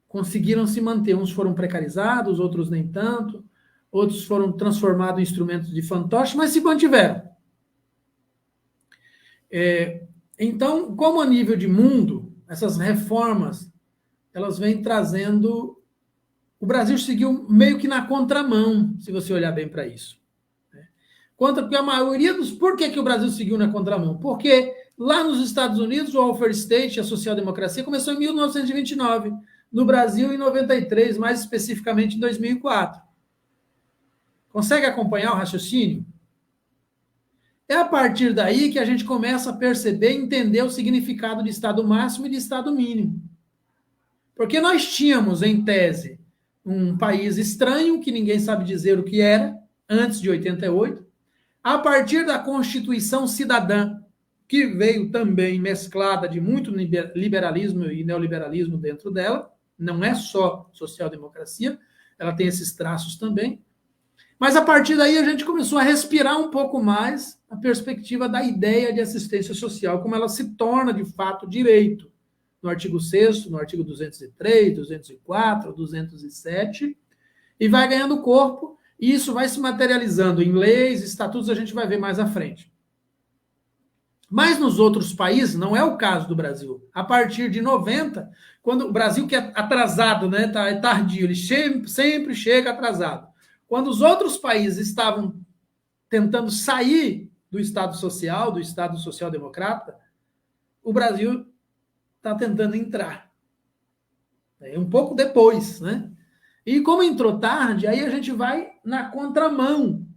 Conseguiram se manter. Uns foram precarizados, outros nem tanto, outros foram transformados em instrumentos de fantoche, mas se mantiveram. Então, como a nível de mundo, essas reformas, elas vêm trazendo... O Brasil seguiu meio que na contramão, se você olhar bem para isso. Porque a maioria dos... Por que o Brasil seguiu na contramão? Porque lá nos Estados Unidos, o welfare state, a social-democracia, começou em 1929. No Brasil, em 93, mais especificamente em 2004. Consegue acompanhar o raciocínio? É a partir daí que a gente começa a perceber e entender o significado de Estado máximo e de Estado mínimo. Porque nós tínhamos, em tese, um país estranho, que ninguém sabe dizer o que era, antes de 88, a partir da Constituição Cidadã, que veio também mesclada de muito liberalismo e neoliberalismo dentro dela, não é só social-democracia, ela tem esses traços também, mas a partir daí a gente começou a respirar um pouco mais a perspectiva da ideia de assistência social, como ela se torna, de fato, direito. No artigo 6º, no artigo 203, 204, 207, e vai ganhando corpo, e isso vai se materializando em leis, estatutos, a gente vai ver mais à frente. Mas nos outros países, não é o caso do Brasil. A partir de 90, quando o Brasil, que é atrasado, né, é tardio, ele sempre chega atrasado. Quando os outros países estavam tentando sair do Estado social, do Estado social-democrata, o Brasil está tentando entrar. Um pouco depois, né? E como entrou tarde, aí a gente vai na contramão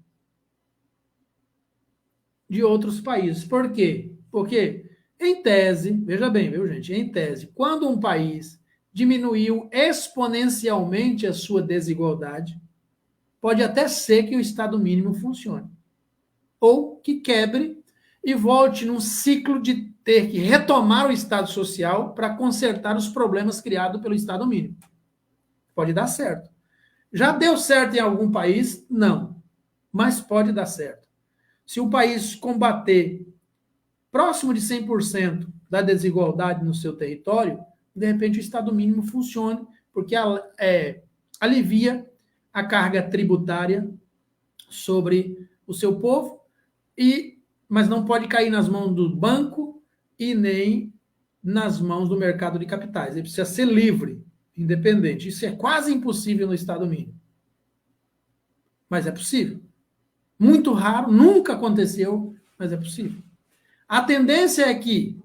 de outros países. Por quê? Porque, em tese, veja bem, viu, gente? Em tese, quando um país diminuiu exponencialmente a sua desigualdade, pode até ser que o Estado mínimo funcione. Ou que quebre e volte num ciclo de ter que retomar o Estado social para consertar os problemas criados pelo Estado mínimo. Pode dar certo. Já deu certo em algum país? Não. Mas pode dar certo. Se o país combater próximo de 100% da desigualdade no seu território, de repente o Estado mínimo funcione, porque alivia a carga tributária sobre o seu povo e mas não pode cair nas mãos do banco e nem nas mãos do mercado de capitais. Ele precisa ser livre, independente. Isso é quase impossível no Estado mínimo. Mas é possível. Muito raro, nunca aconteceu, mas é possível. A tendência é que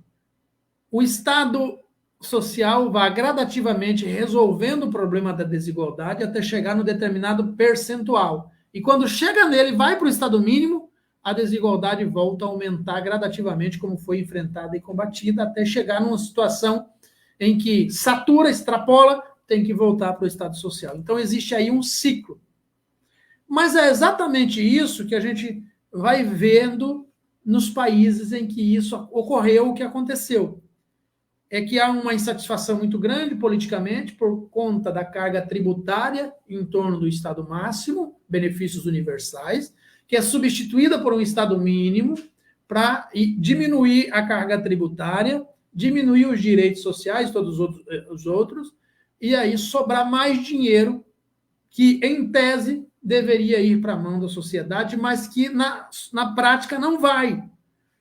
o Estado social vá gradativamente resolvendo o problema da desigualdade até chegar no determinado percentual. E quando chega nele, vai para o Estado mínimo, a desigualdade volta a aumentar gradativamente, como foi enfrentada e combatida, até chegar numa situação em que satura, extrapola, tem que voltar para o Estado social. Então, existe aí um ciclo. Mas é exatamente isso que a gente vai vendo nos países em que isso ocorreu, o que aconteceu. É que há uma insatisfação muito grande politicamente por conta da carga tributária em torno do Estado máximo, benefícios universais, que é substituída por um Estado mínimo para diminuir a carga tributária, diminuir os direitos sociais, todos os outros, e aí sobrar mais dinheiro que, em tese, deveria ir para a mão da sociedade, mas que na prática não vai.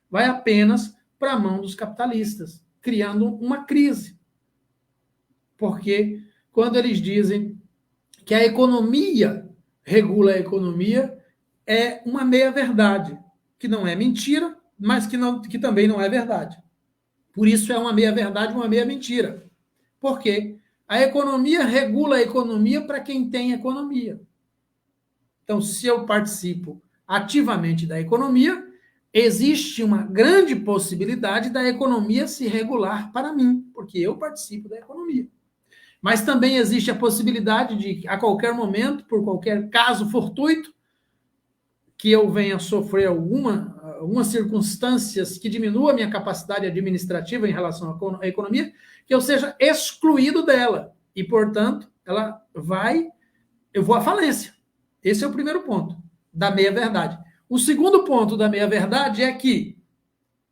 Vai apenas para a mão dos capitalistas, criando uma crise. Porque quando eles dizem que a economia regula a economia, é uma meia-verdade, que não é mentira, mas que também não é verdade. Por isso é uma meia-verdade, uma meia-mentira. Por quê? A economia regula a economia para quem tem economia. Então, se eu participo ativamente da economia, existe uma grande possibilidade da economia se regular para mim, porque eu participo da economia. Mas também existe a possibilidade de, a qualquer momento, por qualquer caso fortuito, que eu venha sofrer algumas circunstâncias que diminuam a minha capacidade administrativa em relação à economia, que eu seja excluído dela. E, portanto, eu vou à falência. Esse é o primeiro ponto da meia-verdade. O segundo ponto da meia-verdade é que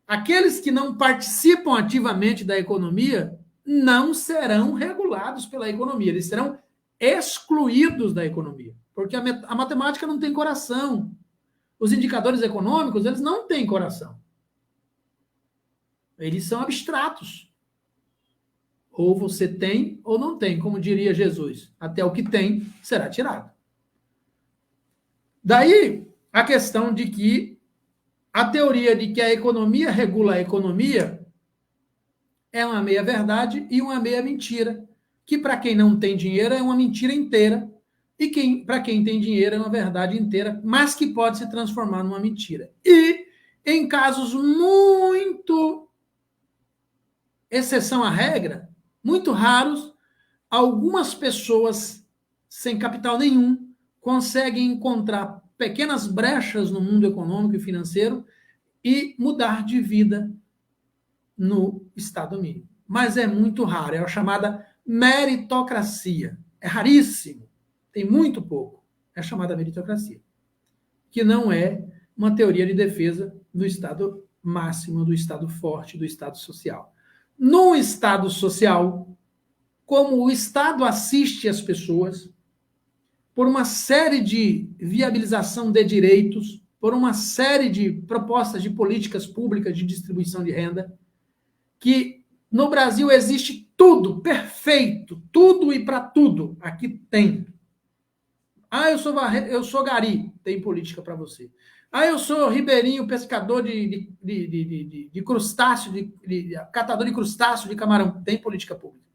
aqueles que não participam ativamente da economia não serão regulados pela economia, eles serão excluídos da economia, porque a matemática não tem coração. Os indicadores econômicos, eles não têm coração. Eles são abstratos. Ou você tem ou não tem, como diria Jesus. Até o que tem será tirado. Daí a questão de que a teoria de que a economia regula a economia é uma meia-verdade e uma meia-mentira, que para quem não tem dinheiro é uma mentira inteira, e para quem tem dinheiro é uma verdade inteira, mas que pode se transformar numa mentira. E, em casos muito exceção à regra, muito raros, algumas pessoas sem capital nenhum conseguem encontrar pequenas brechas no mundo econômico e financeiro e mudar de vida no Estado mínimo. Mas é muito raro, é a chamada meritocracia. É raríssimo, tem muito pouco. É a chamada meritocracia, que não é uma teoria de defesa do Estado máximo, do Estado forte, do Estado social. No Estado social, como o Estado assiste as pessoas, por uma série de viabilização de direitos, por uma série de propostas de políticas públicas de distribuição de renda, que no Brasil existe tudo, perfeito, tudo e para tudo, aqui tem. Ah, eu sou gari, tem política para você. Ah, eu sou ribeirinho, pescador de crustáceo, catador de crustáceo, de camarão, tem política pública.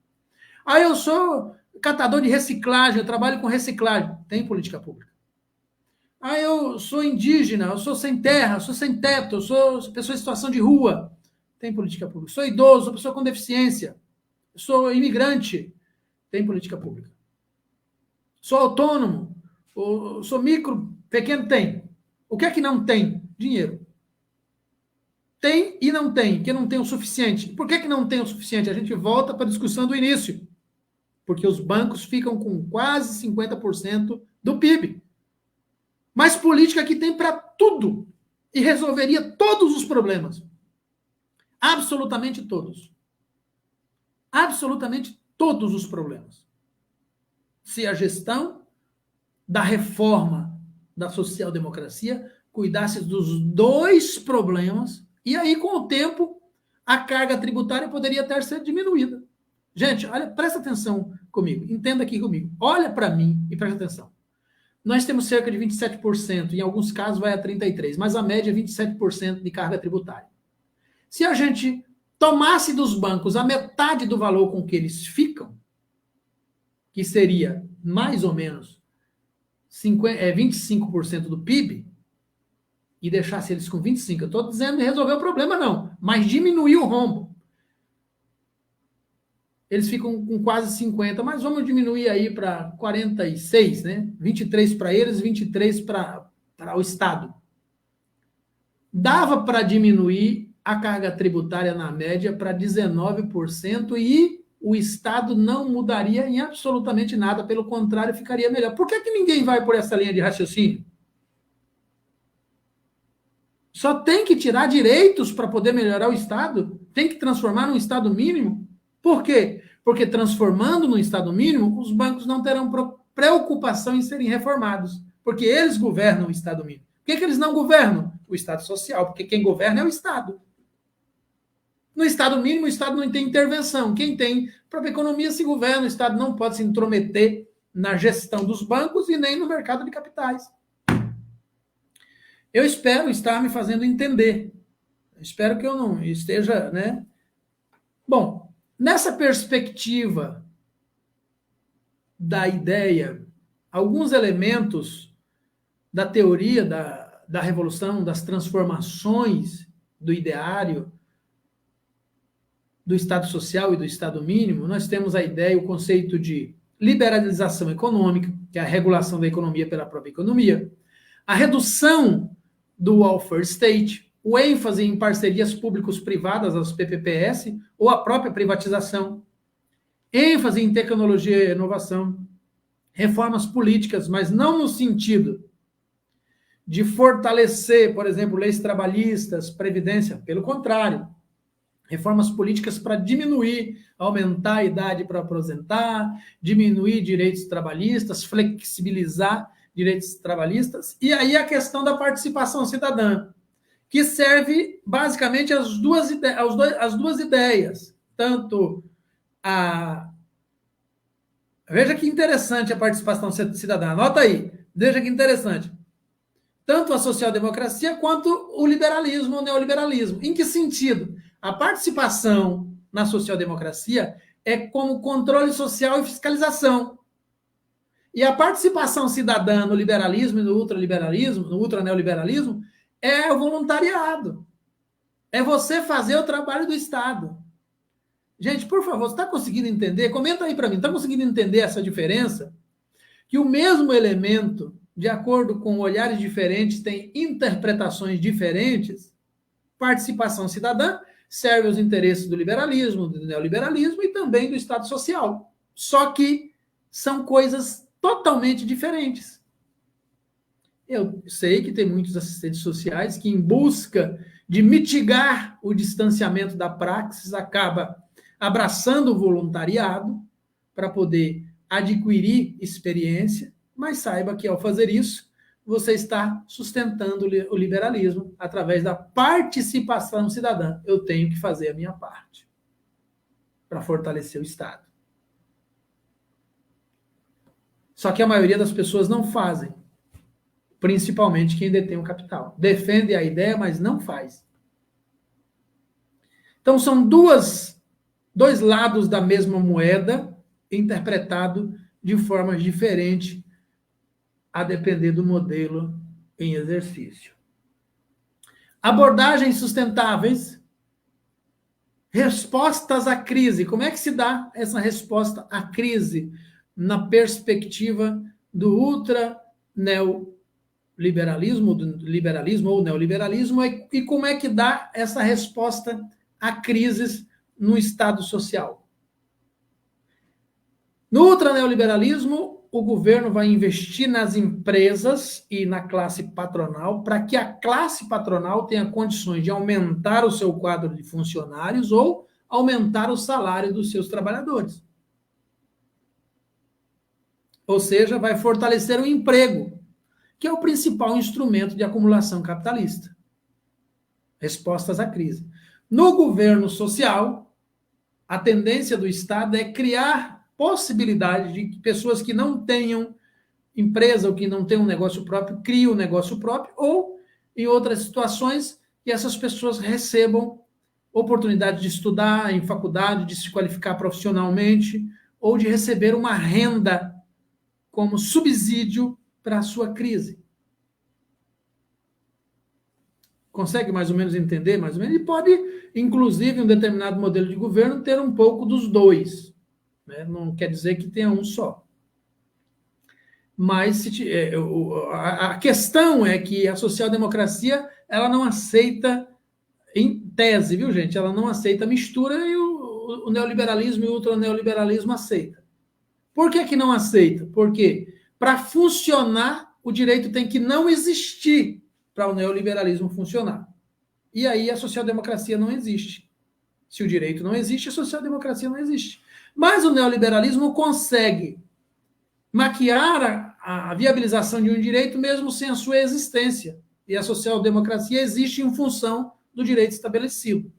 Ah, eu sou catador de reciclagem, eu trabalho com reciclagem, tem política pública. Ah, eu sou indígena, eu sou sem terra, eu sou sem teto, eu sou pessoa em situação de rua, tem política pública. Sou idoso, sou pessoa com deficiência, sou imigrante, tem política pública. Sou autônomo, sou micro, pequeno, tem. O que é que não tem? Dinheiro. Tem e não tem, que não tem o suficiente. Por que não tem o suficiente? A gente volta para a discussão do início. Porque os bancos ficam com quase 50% do PIB. Mas política que tem para tudo e resolveria todos os problemas. Absolutamente todos. Absolutamente todos os problemas. Se a gestão da reforma da social-democracia cuidasse dos dois problemas, e aí, com o tempo, a carga tributária poderia até ser diminuída. Gente, olha, presta atenção comigo, entenda aqui comigo. Olha para mim e presta atenção. Nós temos cerca de 27%, em alguns casos vai a 33%, mas a média é 27% de carga tributária. Se a gente tomasse dos bancos a metade do valor com que eles ficam, que seria mais ou menos 25% do PIB, e deixasse eles com 25%, eu estou dizendo resolver o problema não, mas diminuir o rombo. Eles ficam com quase 50%, mas vamos diminuir aí para 46%, né? 23% para eles, 23% para o Estado. Dava para diminuir a carga tributária na média para 19% e o Estado não mudaria em absolutamente nada, pelo contrário, ficaria melhor. Por que ninguém vai por essa linha de raciocínio? Só tem que tirar direitos para poder melhorar o Estado? Tem que transformar num Estado mínimo? Por quê? Porque transformando no Estado mínimo, os bancos não terão preocupação em serem reformados, porque eles governam o Estado mínimo. Por que eles não governam? O Estado social, porque quem governa é o Estado. No Estado mínimo, o Estado não tem intervenção. Quem tem? A própria economia se governa, o Estado não pode se intrometer na gestão dos bancos e nem no mercado de capitais. Eu espero estar me fazendo entender. Espero que eu não esteja, né? Bom, nessa perspectiva da ideia, alguns elementos da teoria da revolução, das transformações do ideário, do Estado social e do Estado mínimo, nós temos a ideia, o conceito de liberalização econômica, que é a regulação da economia pela própria economia, a redução do welfare state, o ênfase em parcerias públicos-privadas, as PPPS, ou a própria privatização, ênfase em tecnologia e inovação, reformas políticas, mas não no sentido de fortalecer, por exemplo, leis trabalhistas, previdência, pelo contrário, reformas políticas para diminuir, aumentar a idade para aposentar, diminuir direitos trabalhistas, flexibilizar direitos trabalhistas, e aí a questão da participação cidadã, que serve basicamente as duas ideias, tanto a... Veja que interessante a participação cidadã, anota aí, veja que interessante. Tanto a social-democracia quanto o liberalismo, o neoliberalismo. Em que sentido? A participação na social-democracia é como controle social e fiscalização. E a participação cidadã no liberalismo e no ultraliberalismo, no ultraneoliberalismo, é o voluntariado. É você fazer o trabalho do Estado. Gente, por favor, você está conseguindo entender? Comenta aí para mim, está conseguindo entender essa diferença? Que o mesmo elemento, de acordo com olhares diferentes, tem interpretações diferentes. Participação cidadã serve aos interesses do liberalismo, do neoliberalismo e também do Estado social. Só que são coisas totalmente diferentes. Eu sei que tem muitos assistentes sociais que, em busca de mitigar o distanciamento da praxis, acaba abraçando o voluntariado para poder adquirir experiência, mas saiba que, ao fazer isso, você está sustentando o liberalismo através da participação cidadã. Eu tenho que fazer a minha parte para fortalecer o Estado. Só que a maioria das pessoas não fazem, principalmente quem detém o capital. Defende a ideia, mas não faz. Então, são dois lados da mesma moeda, interpretado de formas diferentes, a depender do modelo em exercício. Abordagens sustentáveis, respostas à crise. Como é que se dá essa resposta à crise na perspectiva do ultra-neoliberalismo, do liberalismo ou neoliberalismo, e como é que dá essa resposta a crises no Estado social? No ultraneoliberalismo, o governo vai investir nas empresas e na classe patronal para que a classe patronal tenha condições de aumentar o seu quadro de funcionários ou aumentar o salário dos seus trabalhadores. Ou seja, vai fortalecer o emprego. que é o principal instrumento de acumulação capitalista. Respostas à crise. No governo social, a tendência do Estado é criar possibilidade de pessoas que não tenham empresa ou que não tenham um negócio próprio, criem um negócio próprio, ou, em outras situações, que essas pessoas recebam oportunidade de estudar em faculdade, de se qualificar profissionalmente, ou de receber uma renda como subsídio para a sua crise. Consegue mais ou menos entender? Mais ou menos? E pode, inclusive, um determinado modelo de governo ter um pouco dos dois. Né? Não quer dizer que tenha um só. Mas a questão é que a social-democracia ela não aceita, em tese, viu, gente? Ela não aceita a mistura e o neoliberalismo e o ultraneoliberalismo aceita. Por que não aceita? Porque para funcionar, o direito tem que não existir para o neoliberalismo funcionar. E aí a social-democracia não existe. Se o direito não existe, a social-democracia não existe. Mas o neoliberalismo consegue maquiar a viabilização de um direito mesmo sem a sua existência. E a social-democracia existe em função do direito estabelecido.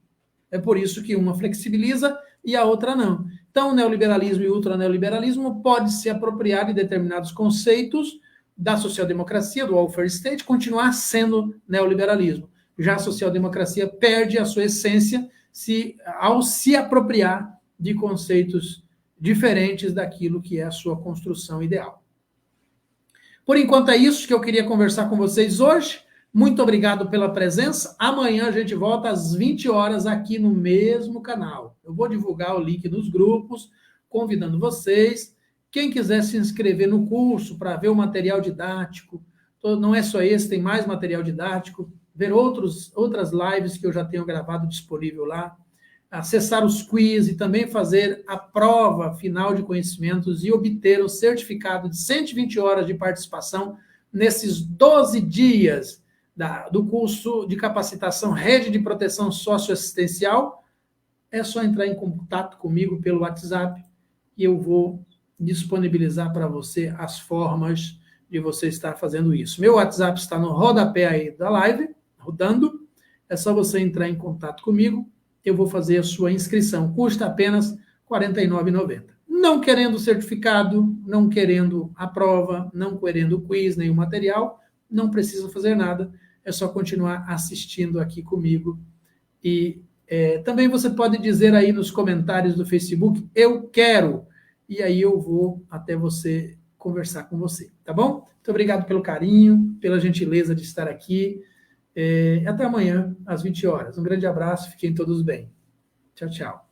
É por isso que uma flexibiliza e a outra não. Então, o neoliberalismo e o ultraneoliberalismo pode se apropriar de determinados conceitos da social-democracia, do welfare state, continuar sendo neoliberalismo. Já a social-democracia perde a sua essência ao se apropriar de conceitos diferentes daquilo que é a sua construção ideal. Por enquanto é isso que eu queria conversar com vocês hoje. Muito obrigado pela presença. Amanhã a gente volta às 20 horas aqui no mesmo canal. Eu vou divulgar o link nos grupos, convidando vocês. Quem quiser se inscrever no curso para ver o material didático, não é só esse, tem mais material didático, ver outras lives que eu já tenho gravado disponível lá, acessar os quiz e também fazer a prova final de conhecimentos e obter o certificado de 120 horas de participação nesses 12 dias do curso de capacitação Rede de Proteção Socioassistencial. É só entrar em contato comigo pelo WhatsApp e eu vou disponibilizar para você as formas de você estar fazendo isso. Meu WhatsApp está no rodapé aí da live, rodando. É só você entrar em contato comigo. Eu vou fazer a sua inscrição. Custa apenas R$ 49,90. Não querendo certificado, não querendo a prova, não querendo o quiz, nenhum material, não precisa fazer nada. É só continuar assistindo aqui comigo. E também você pode dizer aí nos comentários do Facebook, eu quero. E aí eu vou até você conversar com você, tá bom? Muito obrigado pelo carinho, pela gentileza de estar aqui. Até amanhã, às 20 horas. Um grande abraço, fiquem todos bem. Tchau, tchau.